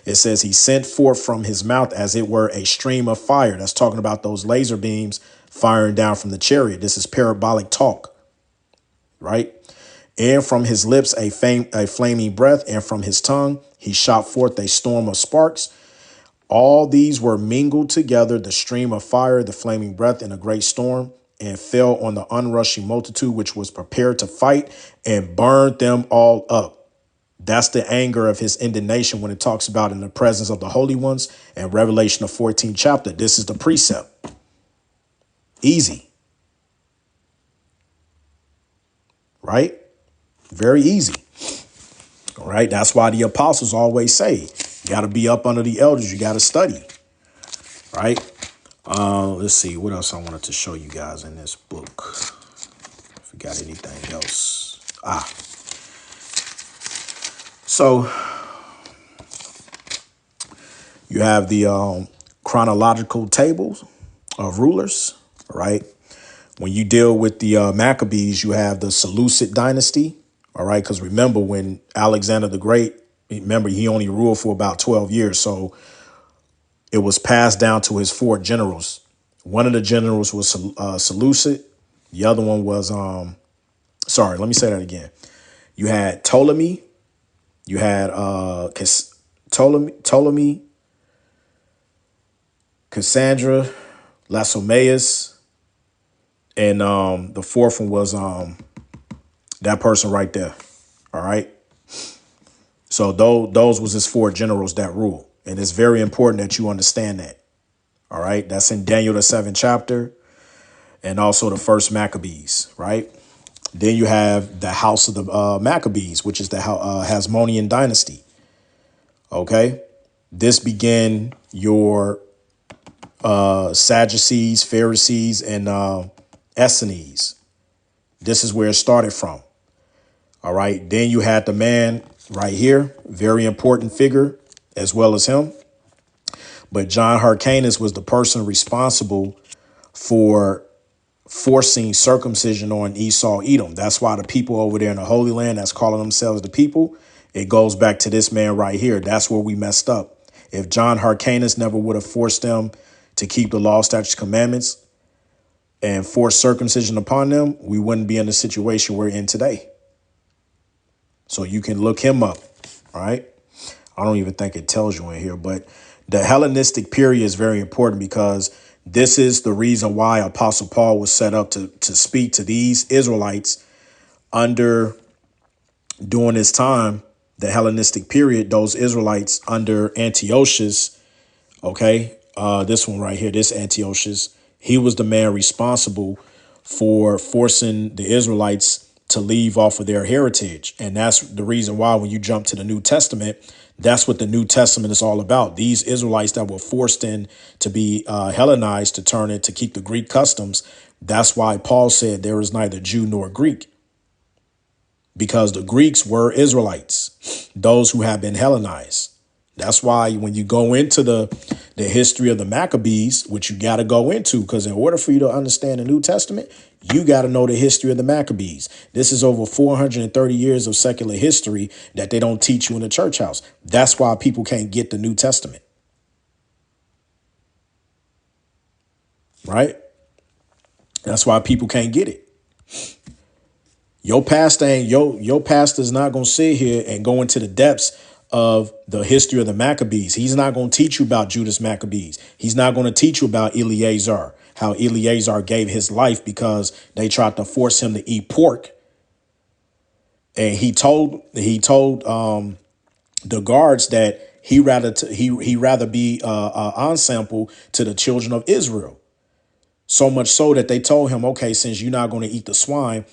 It says he sent forth from his mouth as it were a stream of fire. That's talking about those laser beams firing down from the chariot. This is parabolic talk, right? And from his lips a flaming breath, and from his tongue he shot forth a storm of sparks. All these were mingled together, the stream of fire, the flaming breath, and a great storm, and fell on the unrushing multitude, which was prepared to fight, and burned them all up. That's the anger of his indignation when it talks about in the presence of the holy ones and Revelation the 14th chapter. This is the precept. Easy. Right? Very easy. All right. That's why the apostles always say, you got to be up under the elders. You got to study. Right. Let's see what else I wanted to show you guys in this book. If we got anything else. So you have the chronological tables of rulers. Right. When you deal with the Maccabees, you have the Seleucid dynasty. All right. Because remember, when Alexander the Great, remember, he only ruled for about 12 years. So it was passed down to his four generals. One of the generals was Seleucid. The other one was, let me say that again. You had Ptolemy. You had Ptolemy, Cassandra, Lasomaeus. And the fourth one was that person right there. All right. So those was his four generals that ruled. And it's very important that you understand that. All right. That's in Daniel, the 7th chapter, and also the first Maccabees. Right. Then you have the house of the Maccabees, which is the Hasmonean dynasty. Okay. This began your Sadducees, Pharisees, and Essenes. This is where it started from. All right. Then you had the man right here, very important figure as well as him. But John Hyrcanus was the person responsible for forcing circumcision on Esau, Edom. That's why the people over there in the Holy Land that's calling themselves the people, it goes back to this man right here. That's where we messed up. If John Hyrcanus never would have forced them to keep the law, statutes, commandments and force circumcision upon them, we wouldn't be in the situation we're in today. So you can look him up. All right. I don't even think it tells you in here, but the Hellenistic period is very important because this is the reason why Apostle Paul was set up to speak to these Israelites during this time, the Hellenistic period, those Israelites under Antiochus. OK, this one right here, this Antiochus, he was the man responsible for forcing the Israelites to leave off of their heritage. And that's the reason why when you jump to the New Testament, that's what the New Testament is all about. These Israelites that were forced in to be Hellenized, to turn it, to keep the Greek customs. That's why Paul said there is neither Jew nor Greek, because the Greeks were Israelites, those who have been Hellenized. That's why when you go into the history of the Maccabees, which you got to go into, because in order for you to understand the New Testament, you got to know the history of the Maccabees. This is over 430 years of secular history that they don't teach you in the church house. That's why people can't get the New Testament. Right? That's why people can't get it. Your pastor's not going to sit here and go into the depths of the history of the Maccabees. He's not going to teach you about Judas Maccabees. He's not going to teach you about Eleazar, how Eleazar gave his life because they tried to force him to eat pork. And he told the guards that he rather be ensample to the children of Israel. So much so that they told him, OK, since you're not going to eat the swine,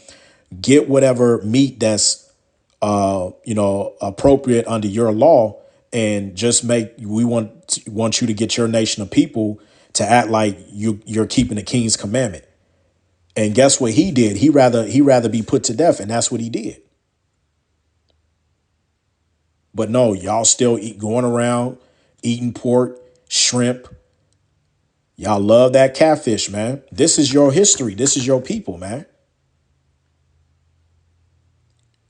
get whatever meat that's appropriate under your law, and just we want you to get your nation of people to act like you're keeping the king's commandment. And guess what he did? He rather be put to death, and that's what he did. But no, y'all still going around eating pork, shrimp. Y'all love that catfish, man. This is your history. This is your people, man.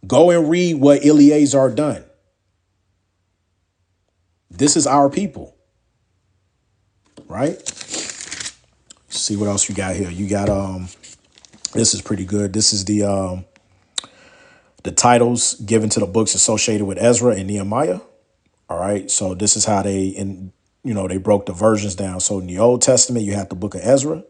Go and read what Eleazar done. This is our people, right? See what else you got here. You got this is pretty good. This is the titles given to the books associated with Ezra and Nehemiah. All right, so this is how they broke the versions down. So in the Old Testament, you have the book of Ezra.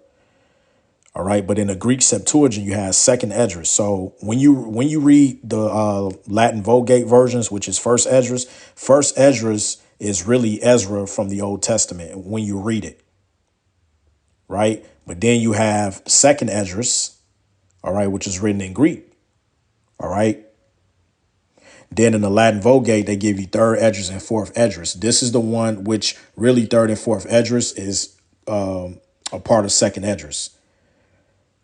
All right. But in the Greek Septuagint, you have Second Esdras. So when you read the Latin Vulgate versions, which is First Esdras is really Ezra from the Old Testament when you read it. Right. But then you have Second Esdras. All right. Which is written in Greek. All right. Then in the Latin Vulgate, they give you Third Esdras and Fourth Esdras. This is the one which really Third and Fourth Esdras is a part of Second Esdras.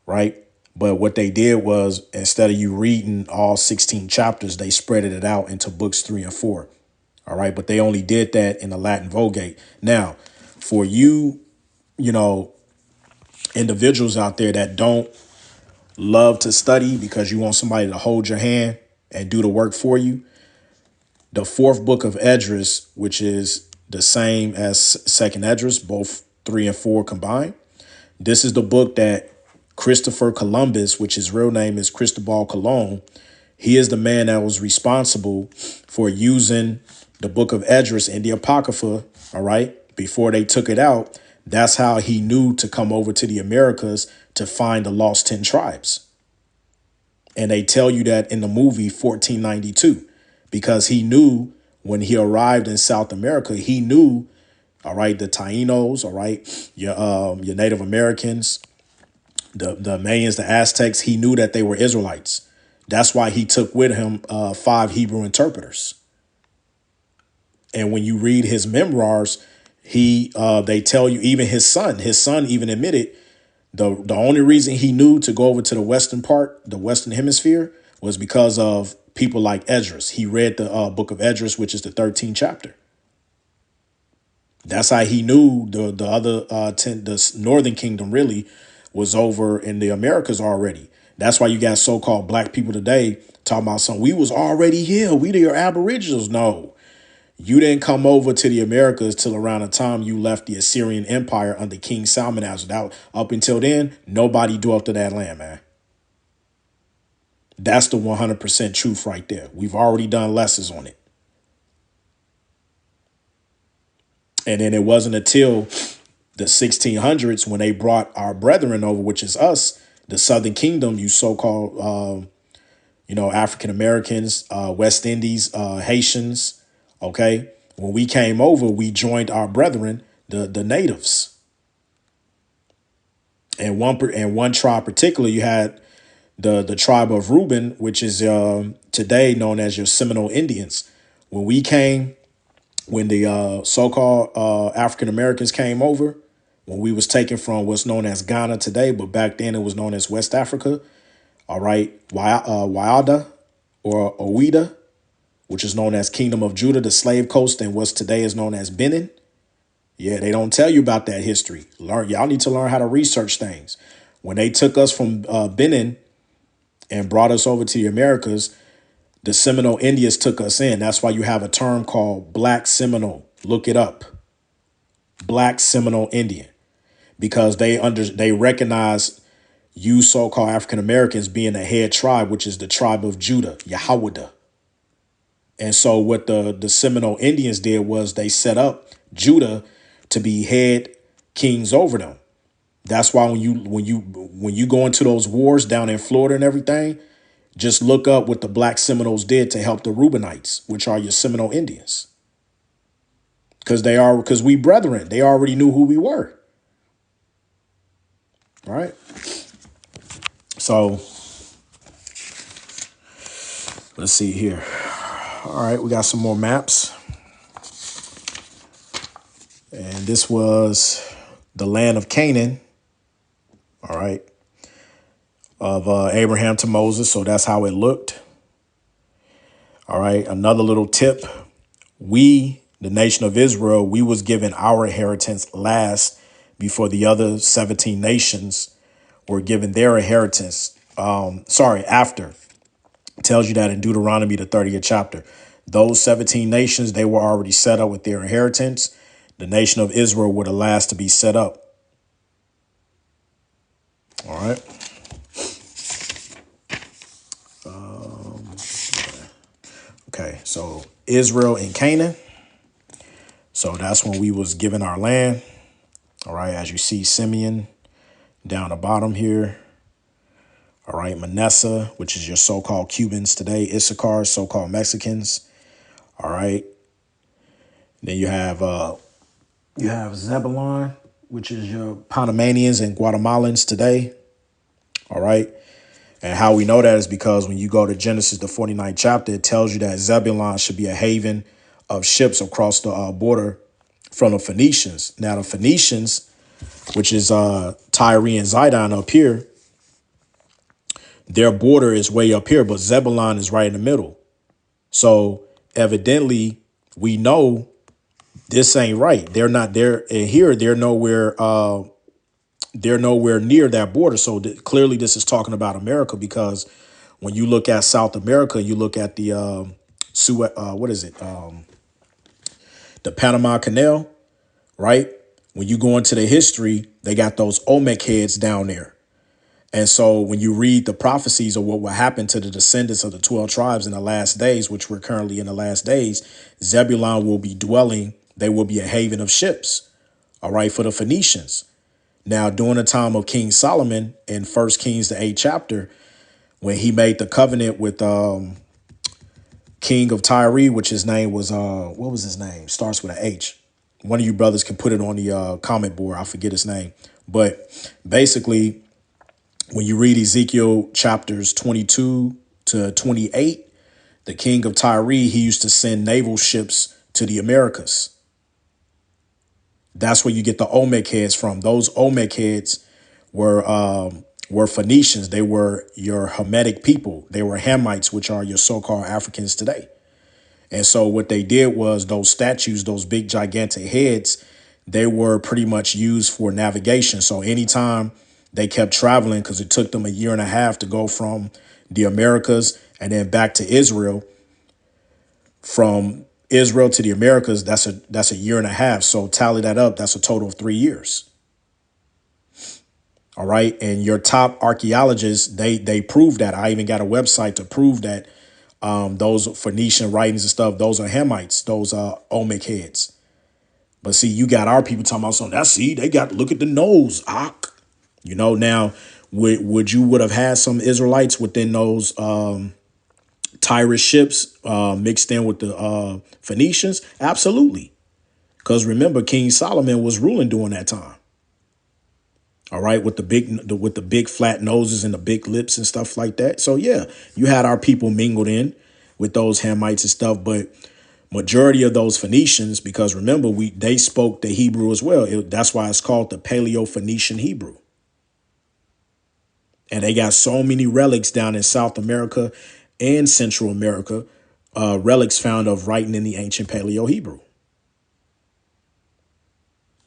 Right. But what they did was, instead of you reading all 16 chapters, they spread it out into books 3 and 4. All right. But they only did that in the Latin Vulgate. Now, for you, individuals out there that don't love to study because you want somebody to hold your hand and do the work for you, the fourth book of Esdras, which is the same as Second Esdras, both 3 and 4 combined. This is the book that Christopher Columbus, which his real name is Cristobal Colon, he is the man that was responsible for using the book of Esdras in the Apocrypha. All right. Before they took it out, that's how he knew to come over to the Americas to find the lost 10 tribes. And they tell you that in the movie 1492, because he knew when he arrived in South America, he knew, all right, the Tainos, all right, your Native Americans, the Mayans, the Aztecs, he knew that they were Israelites. That's why he took with him 5 Hebrew interpreters. And when you read his memoirs, they tell you, even his son even admitted the only reason he knew to go over to the western part, the western hemisphere, was because of people like Esdras. He read the book of Esdras, which is the 13th chapter. That's how he knew the other the northern kingdom really was over in the Americas already. That's why you got so-called black people today talking about something. We was already here. We the aboriginals. No, you didn't come over to the Americas till around the time you left the Assyrian Empire under King Salmanassar. Up until then, nobody dwelt in that land, man. That's the 100% truth right there. We've already done lessons on it. And then it wasn't until the 1600s when they brought our brethren over, which is us, the Southern Kingdom, you so-called, African Americans, West Indies, Haitians. Okay. When we came over, we joined our brethren, the natives. And one tribe particularly, you had the tribe of Reuben, which is today known as your Seminole Indians. When the so-called African Americans came over, when we was taken from what's known as Ghana today, but back then it was known as West Africa. All right, Waiada or Ouida, which is known as Kingdom of Judah, the slave coast, and what's today is known as Benin. Yeah, they don't tell you about that history. Y'all need to learn how to research things. When they took us from Benin and brought us over to the Americas, the Seminole Indians took us in. That's why you have a term called Black Seminole. Look it up. Black Seminole Indian. Because they recognize you so-called African Americans being the head tribe, which is the tribe of Judah, Yahweh. And so what the Seminole Indians did was they set up Judah to be head kings over them. That's why when you go into those wars down in Florida and everything, just look up what the Black Seminoles did to help the Reubenites, which are your Seminole Indians. Because we brethren, they already knew who we were. All right. So let's see here. All right, we got some more maps. And this was the land of Canaan. All right. Of Abraham to Moses. So that's how it looked. All right. Another little tip. We, the nation of Israel, we was given our inheritance last before the other 17 nations were given their inheritance. After. It tells you that in Deuteronomy, the 30th chapter. Those 17 nations, they were already set up with their inheritance. The nation of Israel were the last to be set up. All right. Okay, so Israel and Canaan. So that's when we was given our land. All right, as you see, Simeon down the bottom here. All right, Manasseh, which is your so-called Cubans today. Issachar, so-called Mexicans. All right. Then you have Zebulon, which is your Panamanians and Guatemalans today. All right. And how we know that is because when you go to Genesis, the 49th chapter, it tells you that Zebulon should be a haven of ships across the border from the Phoenicians. Now, the Phoenicians, which is Tyre and Zidon up here, their border is way up here, but Zebulon is right in the middle. So evidently, we know this ain't right. They're not there. And here, they're nowhere near that border. So clearly this is talking about America, because when you look at South America, you look at the the Panama Canal, right? When you go into the history, they got those Olmec heads down there. And so when you read the prophecies of what will happen to the descendants of the 12 tribes in the last days, which we're currently in the last days, Zebulon will be dwelling. They will be a haven of ships. All right. For the Phoenicians. Now, during the time of King Solomon in 1 Kings, the 8th chapter, when he made the covenant with King of Tyre, which his name was, what was his name? Starts with an H. One of you brothers can put it on the comment board. I forget his name. But basically, when you read Ezekiel chapters 22 to 28, the king of Tyre, he used to send naval ships to the Americas. That's where you get the Olmec heads from. Those Olmec heads were Phoenicians. They were your Hamitic people. They were Hamites, which are your so-called Africans today. And so what they did was those statues, those big gigantic heads, they were pretty much used for navigation. So anytime they kept traveling, because it took them a year and a half to go from the Americas and then back to Israel, from Israel to the Americas, that's a year and a half. So tally that up. That's a total of 3 years. All right. And your top archaeologists, they prove that. I even got a website to prove that those Phoenician writings and stuff, those are Hamites, those are Olmec heads. But see, you got our people talking about something. That's, see, they got, look at the nose. You know, now, would have had some Israelites within those Tyre ships mixed in with the Phoenicians? Absolutely. Because remember, King Solomon was ruling during that time. All right, with the big flat noses and the big lips and stuff like that. So yeah, you had our people mingled in with those Hamites and stuff, but majority of those Phoenicians, because remember, they spoke the Hebrew as well. That's why it's called the Paleo-Phoenician Hebrew. And they got so many relics down in South America and Central America, relics found of writing in the ancient Paleo Hebrew.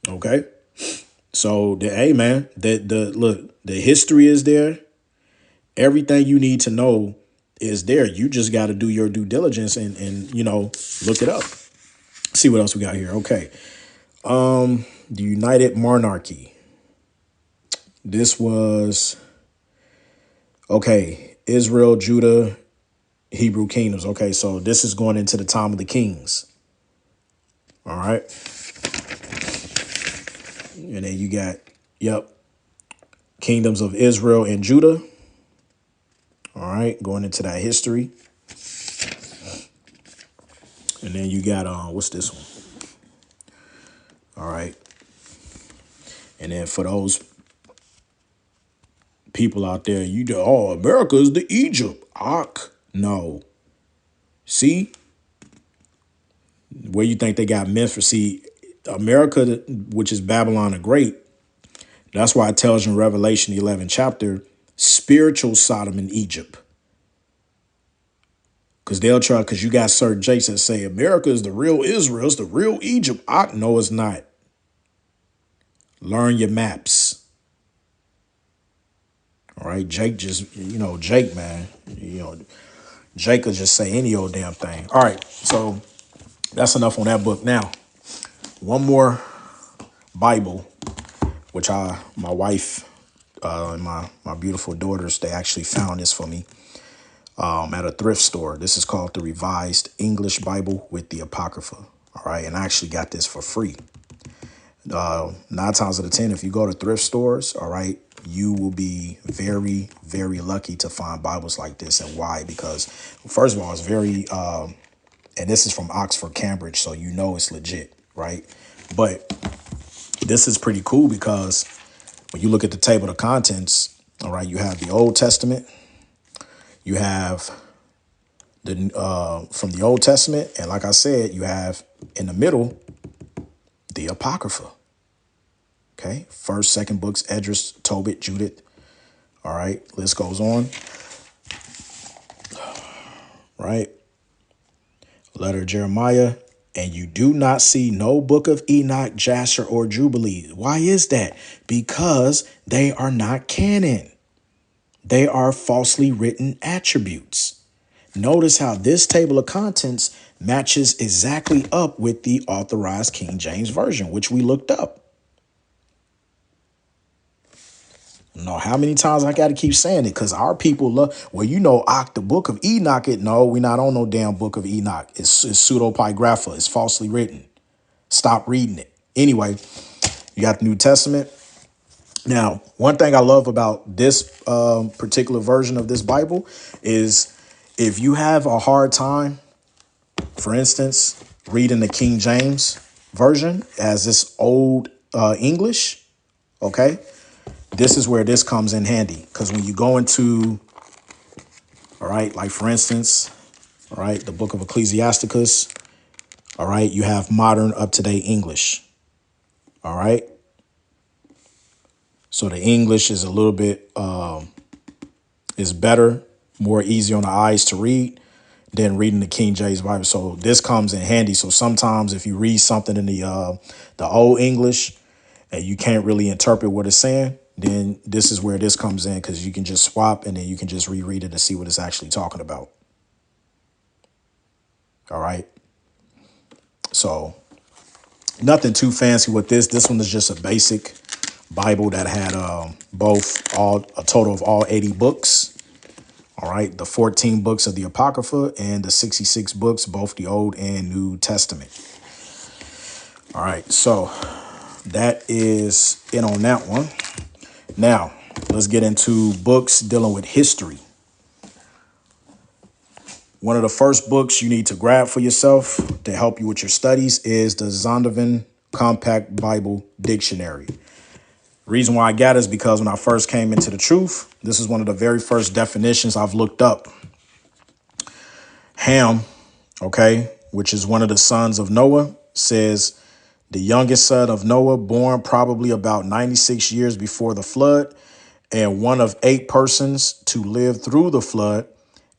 Okay. So hey man, the history is there. Everything you need to know is there. You just got to do your due diligence and you know, look it up. See what else we got here. Okay. The United Monarchy. This was okay. Israel, Judah, Hebrew kingdoms. Okay, so this is going into the time of the kings. All right. And then you got, yep, kingdoms of Israel and Judah. All right, going into that history. And then you got, what's this one? All right. And then for those people out there, you do, oh, America is the Egypt. No. See? Where you think they got Memphis? See, America, which is Babylon the Great, that's why it tells you in Revelation 11 chapter, spiritual Sodom and Egypt. Because they'll try, because you got certain Jakes that say America is the real Israel, it's the real Egypt. No, it's not. Learn your maps. All right, Jake just, you know, Jake, man, you know, Jake will just say any old damn thing. All right, so that's enough on that book. Now, one more Bible, which my wife and my beautiful daughters, they actually found this for me at a thrift store. This is called the Revised English Bible with the Apocrypha. All right, and I actually got this for free. 9 times out of 10, if you go to thrift stores, all right, you will be very, very lucky to find Bibles like this. And why? Because first of all, it's very, and this is from Oxford, Cambridge, so you know it's legit, right? But this is pretty cool because when you look at the table of contents, all right, you have the Old Testament, you have the from the Old Testament, and like I said, you have in the middle the Apocrypha. Okay, first, second books, Esdras, Tobit, Judith. All right, list goes on. Right, letter of Jeremiah. And you do not see no book of Enoch, Jasher, or Jubilee. Why is that? Because they are not canon. They are falsely written attributes. Notice how this table of contents matches exactly up with the authorized King James Version, which we looked up. No, how many times I got to keep saying it? Because our people love, well, you know, the book of Enoch. No, we're not on no damn book of Enoch. It's pseudepigrapha. It's falsely written. Stop reading it. Anyway, you got the New Testament. Now, one thing I love about this particular version of this Bible is if you have a hard time, for instance, reading the King James Version as this old English, okay? This is where this comes in handy, because when you go into, All right. Like, for instance, all right, the book of Ecclesiasticus. All right. You have modern up-to-date English. All right. So the English is a little bit is better, more easy on the eyes to read than reading the King James Bible. So this comes in handy. So sometimes if you read something in the old English and you can't really interpret what it's saying, then this is where this comes in, because you can just swap and then you can just reread it to see what it's actually talking about. All right. So nothing too fancy with this. This one is just a basic Bible that had a total of all 80 books. All right. The 14 books of the Apocrypha and the 66 books, both the Old and New Testament. All right. So that is it on that one. Now, let's get into books dealing with history. One of the first books you need to grab for yourself to help you with your studies is the Zondervan Compact Bible Dictionary. Reason why I got it is because when I first came into the truth, this is one of the very first definitions I've looked up. Ham, okay, which is one of the sons of Noah, says the youngest son of Noah, born probably about 96 years before the flood, and one of 8 persons to live through the flood.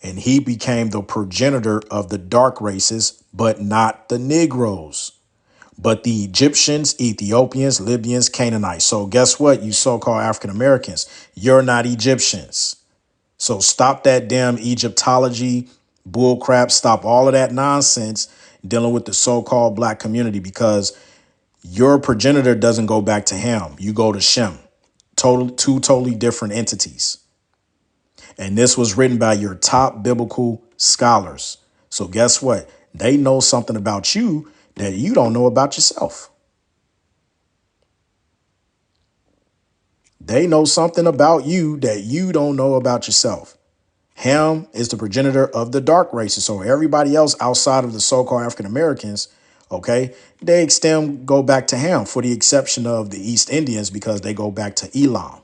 And he became the progenitor of the dark races, but not the Negroes, but the Egyptians, Ethiopians, Libyans, Canaanites. So guess what, you so-called African Americans? You're not Egyptians. So stop that damn Egyptology bull crap. Stop all of that nonsense dealing with the so-called black community, because your progenitor doesn't go back to Ham. You go to Shem. Two totally different entities. And this was written by your top biblical scholars. So guess what? They know something about you that you don't know about yourself. They know something about you that you don't know about yourself. Ham is the progenitor of the dark races. So everybody else outside of the so-called African Americans, okay, they go back to Ham, for the exception of the East Indians, because they go back to Elam,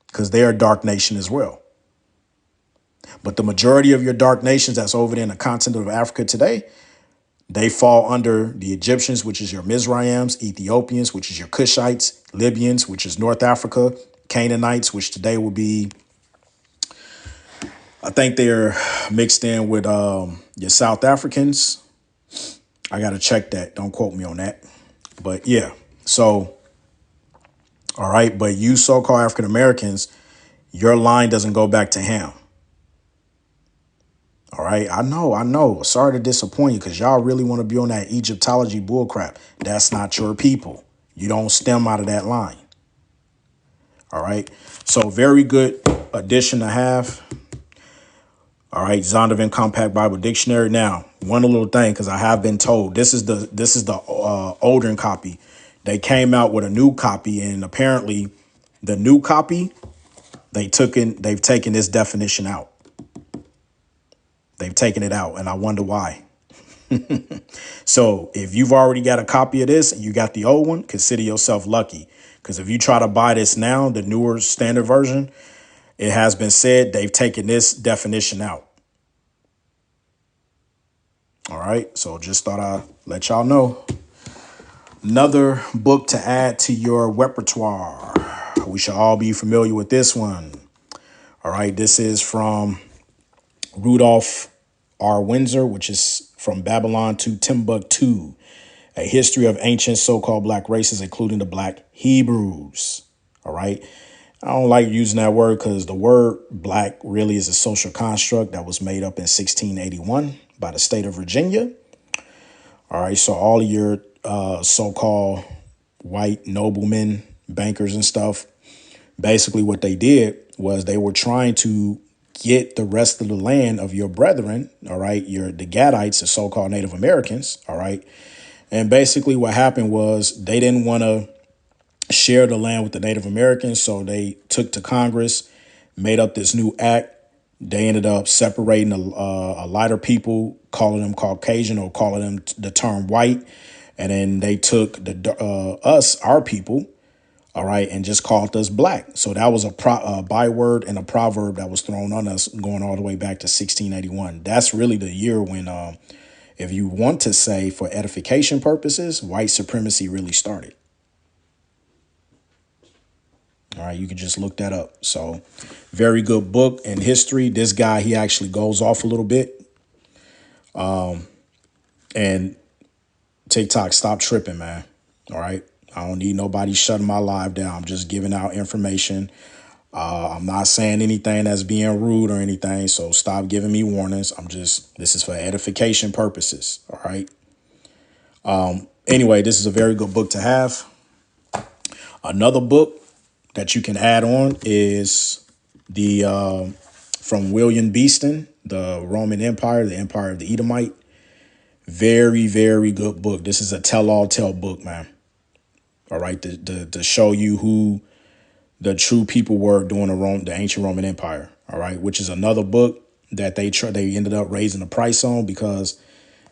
because they're a dark nation as well. But the majority of your dark nations that's over there in the continent of Africa today, they fall under the Egyptians, which is your Mizraims, Ethiopians, which is your Cushites, Libyans, which is North Africa, Canaanites, which today will be, I think they're mixed in with your South Africans. I got to check that. Don't quote me on that. But yeah, so, all right. But you so-called African Americans, your line doesn't go back to Ham. All right. I know. Sorry to disappoint you, because y'all really want to be on that Egyptology bullcrap. That's not your people. You don't stem out of that line. All right. So very good addition to have. All right. Zondervan Compact Bible Dictionary. Now, one little thing, because I have been told this is the older copy. They came out with a new copy, and apparently the new copy, they've taken this definition out. They've taken it out, and I wonder why. So if you've already got a copy of this and you got the old one, consider yourself lucky, because if you try to buy this now, the newer standard version, it has been said they've taken this definition out. All right. So just thought I'd let y'all know. Another book to add to your repertoire. We should all be familiar with this one. All right. This is from Rudolph R. Windsor, which is From Babylon to Timbuktu, a history of ancient so-called black races, including the black Hebrews. All right. I don't like using that word, because the word black really is a social construct that was made up in 1681 by the state of Virginia. All right. So all of your so-called white noblemen, bankers and stuff, basically what they did was they were trying to get the rest of the land of your brethren, all right, the Gadites, the so-called Native Americans, all right. And basically what happened was they didn't want to share the land with the Native Americans, so they took to Congress, made up this new act. They ended up separating a lighter people, calling them Caucasian or calling them the term white. And then they took our people, All right. And just called us black. So that was a byword and a proverb that was thrown on us going all the way back to 1681. That's really the year when, if you want to say for edification purposes, white supremacy really started. All right, you can just look that up. So, very good book in history. This guy, he actually goes off a little bit. And TikTok, stop tripping, man. All right, I don't need nobody shutting my live down. I'm just giving out information. I'm not saying anything that's being rude or anything. So stop giving me warnings. This is for edification purposes. All right. Anyway, this is a very good book to have. Another book that you can add on is the from William Beeston, the Roman Empire, the Empire of the Edomite. Very, very good book. This is a tell-all tale book, man. All right, to show you who the true people were during the ancient Roman Empire. All right, which is another book that they ended up raising the price on because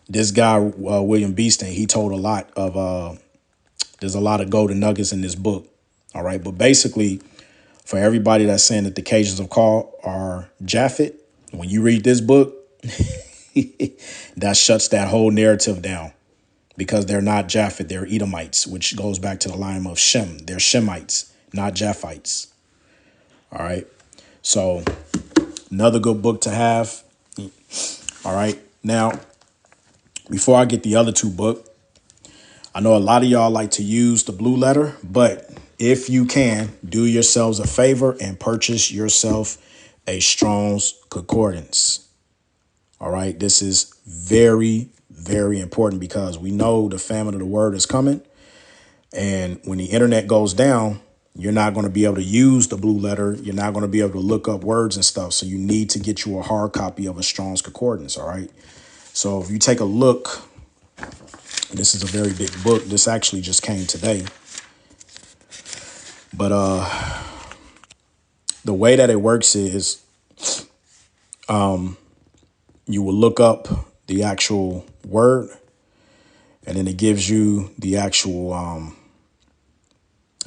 this guy William Beeston, he told a lot of there's a lot of golden nuggets in this book. All right. But basically, for everybody that's saying that the Cajuns of Call are Japhet, when you read this book, that shuts that whole narrative down because they're not Japhet. They're Edomites, which goes back to the line of Shem. They're Shemites, not Japhites. All right. So another good book to have. All right. Now, before I get the other two books, I know a lot of y'all like to use the Blue Letter, but if you can, do yourselves a favor and purchase yourself a Strong's Concordance. All right. This is very, very important because we know the famine of the word is coming. And when the internet goes down, you're not going to be able to use the Blue Letter. You're not going to be able to look up words and stuff. So you need to get you a hard copy of a Strong's Concordance. All right. So if you take a look, this is a very big book. This actually just came today. But the way that it works is you will look up the actual word and then it gives you the actual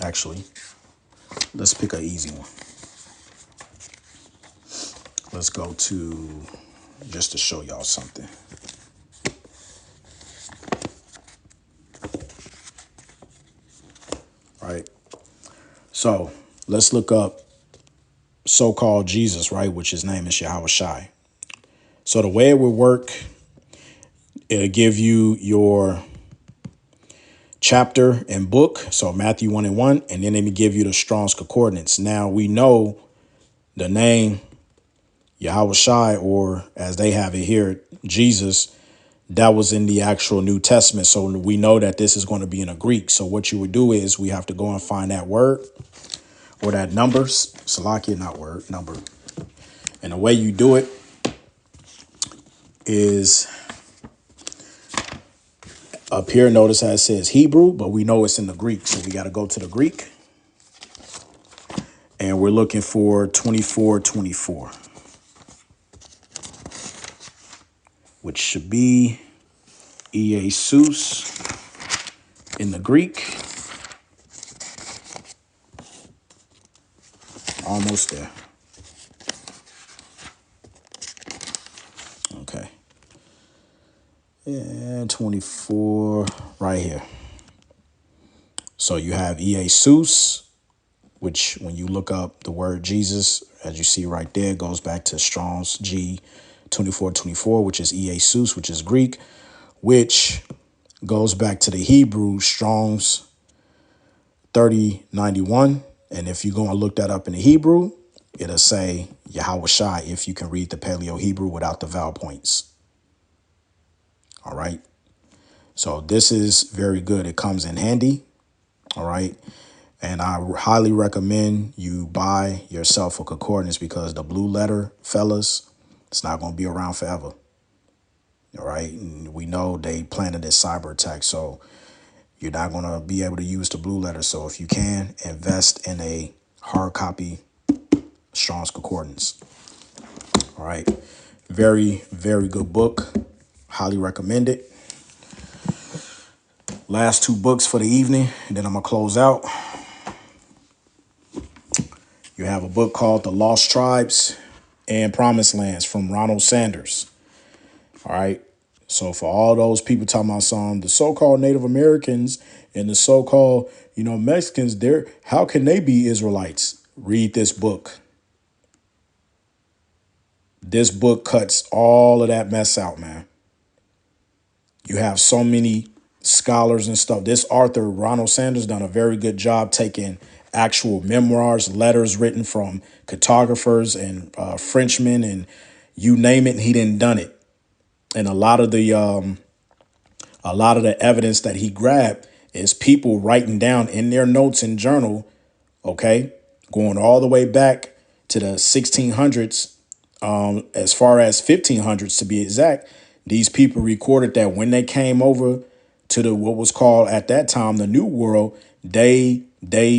actually, let's pick an easy one. Let's go to, just to show y'all something. All right. So let's look up so-called Jesus, right? Which his name is Yahweh Shai. So the way it would work, it'll give you your chapter and book. So Matthew 1 and 1, and then it'll give you the Strong's Concordance. Now we know the name Yahweh Shai, or as they have it here, Jesus, that was in the actual New Testament. So we know that this is going to be in a Greek. So what you would do is we have to go and find that word or that numbers, Salakia, not word, number. And the way you do it is up here. Notice how it says Hebrew, but we know it's in the Greek. So we got to go to the Greek and we're looking for 2424, which should be Jesus in the Greek. Almost there. Okay. And 24 right here. So you have Jesus, which when you look up the word Jesus, as you see right there, goes back to Strong's G 2424, which is Jesus, which is Greek, which goes back to the Hebrew Strong's 3091. And if you're going to look that up in the Hebrew, it'll say Yahweh Shai if you can read the Paleo Hebrew without the vowel points. All right. So this is very good. It comes in handy. All right. And I highly recommend you buy yourself a concordance because the Blue Letter, fellas, it's not going to be around forever. All right. And we know they planted this cyber attack. So you're not going to be able to use the Blue Letter. So if you can, invest in a hard copy Strong's Concordance. All right. Very, very good book. Highly recommend it. Last two books for the evening, and then I'm going to close out. You have a book called The Lost Tribes and Promised Lands from Ronald Sanders. All right. So for all those people talking about the so-called Native Americans and the so-called, Mexicans, how can they be Israelites? Read this book. This book cuts all of that mess out, man. You have so many scholars and stuff. This author, Ronald Sanders, done a very good job taking actual memoirs, letters written from cartographers and Frenchmen and you name it, he didn't done it. And a lot of the evidence that he grabbed is people writing down in their notes and journal, okay, going all the way back to the 1600s, as far as 1500s to be exact. These people recorded that when they came over to what was called at that time the New World, they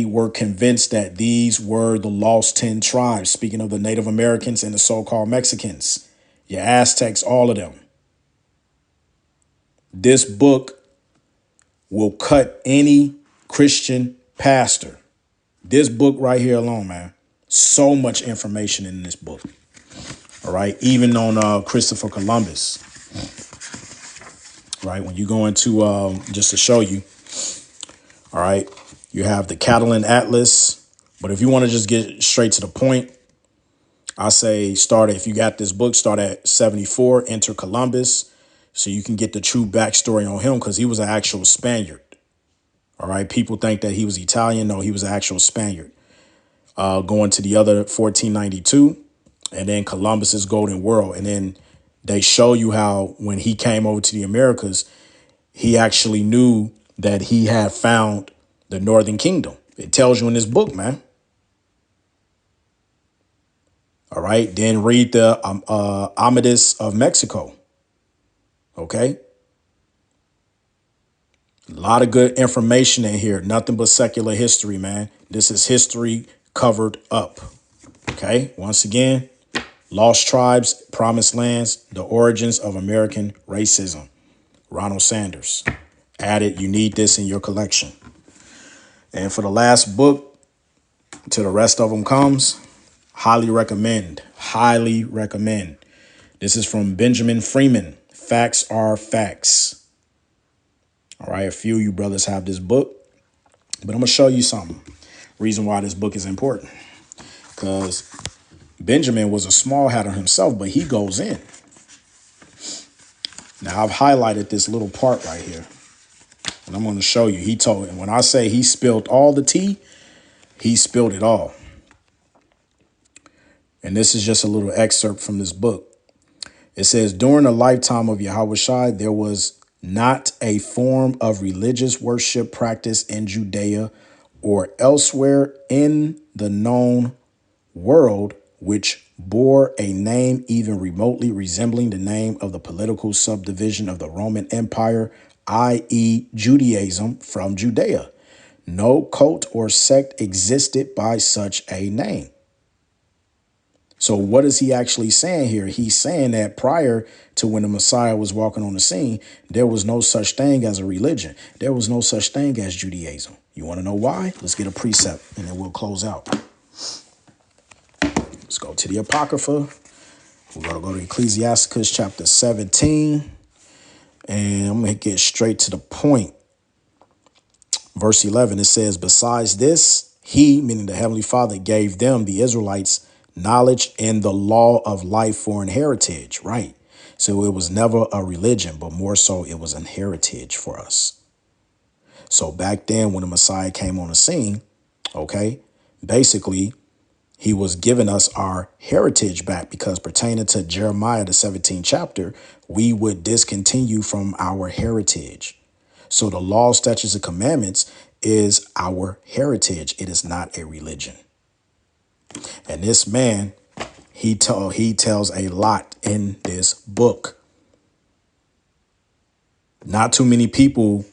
were convinced that these were the lost 10 tribes. Speaking of the Native Americans and the so-called Mexicans, your Aztecs, all of them. This book will cut any Christian pastor. This book right here alone, man. So much information in this book. All right. Even on Christopher Columbus. Right. When you go into just to show you. All right. You have the Catalan Atlas. But if you want to just get straight to the point, I say if you got this book, start at 74, enter Columbus. So you can get the true backstory on him because he was an actual Spaniard. All right. People think that he was Italian. No, he was an actual Spaniard. Going to the other 1492 and then Columbus's Golden World. And then they show you how when he came over to the Americas, he actually knew that he had found the Northern Kingdom. It tells you in this book, man. All right. Then read the Amadis of Mexico. OK. A lot of good information in here. Nothing but secular history, man. This is history covered up. OK. Once again, Lost Tribes, Promised Lands, The Origins of American Racism. Ronald Sanders. Add it. You need this in your collection. And for the last book, till the rest of them comes, highly recommend. Highly recommend. This is from Benjamin Freeman. Facts Are Facts. All right. A few of you brothers have this book, but I'm going to show you something. Reason why this book is important. Because Benjamin was a small hatter himself, but he goes in. Now, I've highlighted this little part right here. And I'm going to show you. He told, and when I say he spilled all the tea, he spilled it all. And this is just a little excerpt from this book. It says, during the lifetime of Yahushua, there was not a form of religious worship practiced in Judea or elsewhere in the known world which bore a name even remotely resembling the name of the political subdivision of the Roman Empire, i.e. Judaism from Judea. No cult or sect existed by such a name. So what is he actually saying here? He's saying that prior to when the Messiah was walking on the scene, there was no such thing as a religion. There was no such thing as Judaism. You want to know why? Let's get a precept and then we'll close out. Let's go to the Apocrypha. We're going to go to Ecclesiasticus chapter 17. And I'm going to get straight to the point. Verse 11, it says, besides this, he, meaning the Heavenly Father, gave them, the Israelites, knowledge and the law of life for an heritage. Right. So it was never a religion, but more so it was an heritage for us. So back then when the Messiah came on the scene, OK, basically, he was giving us our heritage back because pertaining to Jeremiah, the 17th chapter, we would discontinue from our heritage. So the law, statutes, and commandments is our heritage. It is not a religion. And this man, he tells a lot in this book. Not too many people,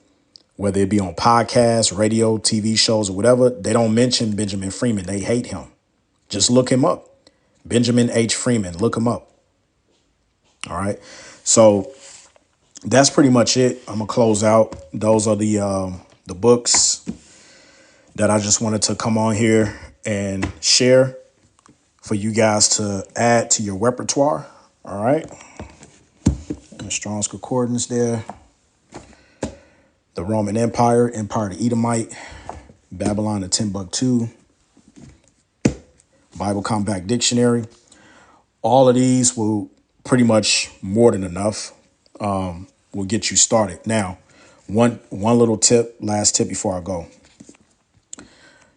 whether it be on podcasts, radio, TV shows, or whatever, they don't mention Benjamin Freeman. They hate him. Just look him up. Benjamin H. Freeman. Look him up. All right. So that's pretty much it. I'm going to close out. Those are the books that I just wanted to come on here and share for you guys to add to your repertoire. All right. And Strong's Concordance there. The Roman Empire, Empire of the Edomite, Babylon the Timbuktu, Bible Compact Dictionary. All of these will pretty much more than enough. Will get you started. Now, one little tip, last tip before I go.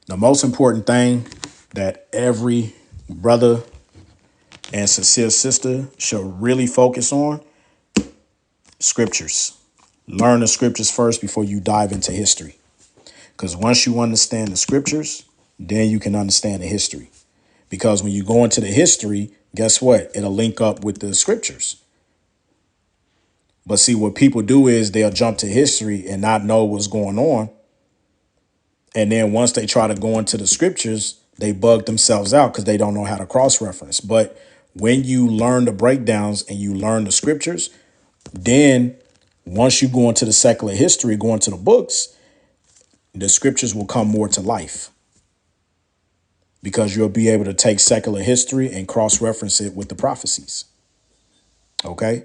The most important thing that every brother and sincere sister should really focus on, scriptures. Learn the scriptures first before you dive into history. Because once you understand the scriptures, then you can understand the history. Because when you go into the history, guess what? It'll link up with the scriptures. But see, what people do is they'll jump to history and not know what's going on. And then once they try to go into the scriptures, they bug themselves out because they don't know how to cross-reference. But when you learn the breakdowns and you learn the scriptures, then once you go into the secular history, go into the books, the scriptures will come more to life. Because you'll be able to take secular history and cross-reference it with the prophecies. Okay?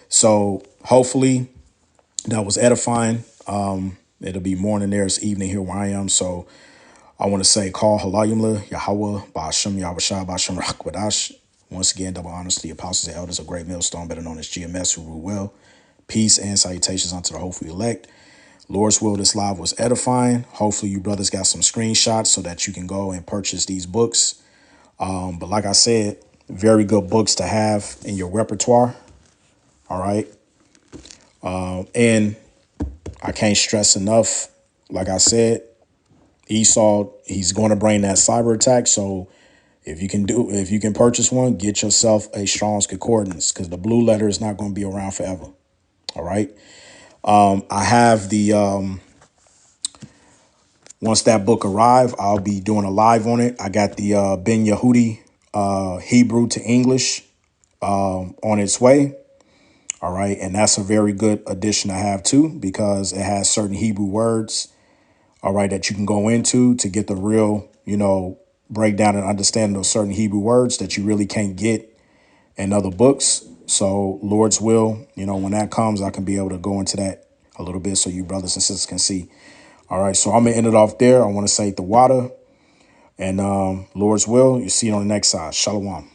So hopefully that was edifying. It'll be morning there. It's evening here where I am. So I want to say, call Halayimla, Yahweh, Ba'ashem, Yahushua, Ba'ashem, Rakwadash. Once again, double honors to the apostles and elders of Great Millstone, better known as GMS, who rule well. Peace and salutations unto the hopefully elect. Lord's will, this live was edifying. Hopefully you brothers got some screenshots so that you can go and purchase these books. But like I said, very good books to have in your repertoire. All right. And I can't stress enough, like I said, Esau, he's going to bring that cyber attack. So if you can purchase one, get yourself a Strong's Concordance, because the blue letter is not going to be around forever. All right. I have the once that book arrive, I'll be doing a live on it. I got the Ben Yehudi Hebrew to English on its way. All right. And that's a very good addition to have, too, because it has certain Hebrew words. All right. That you can go into to get the real, breakdown and understanding of certain Hebrew words that you really can't get in other books. So Lord's will, when that comes, I can be able to go into that a little bit so you brothers and sisters can see. All right. So I'm going to end it off there. I want to say the water and Lord's will. You see it on the next side. Shalom.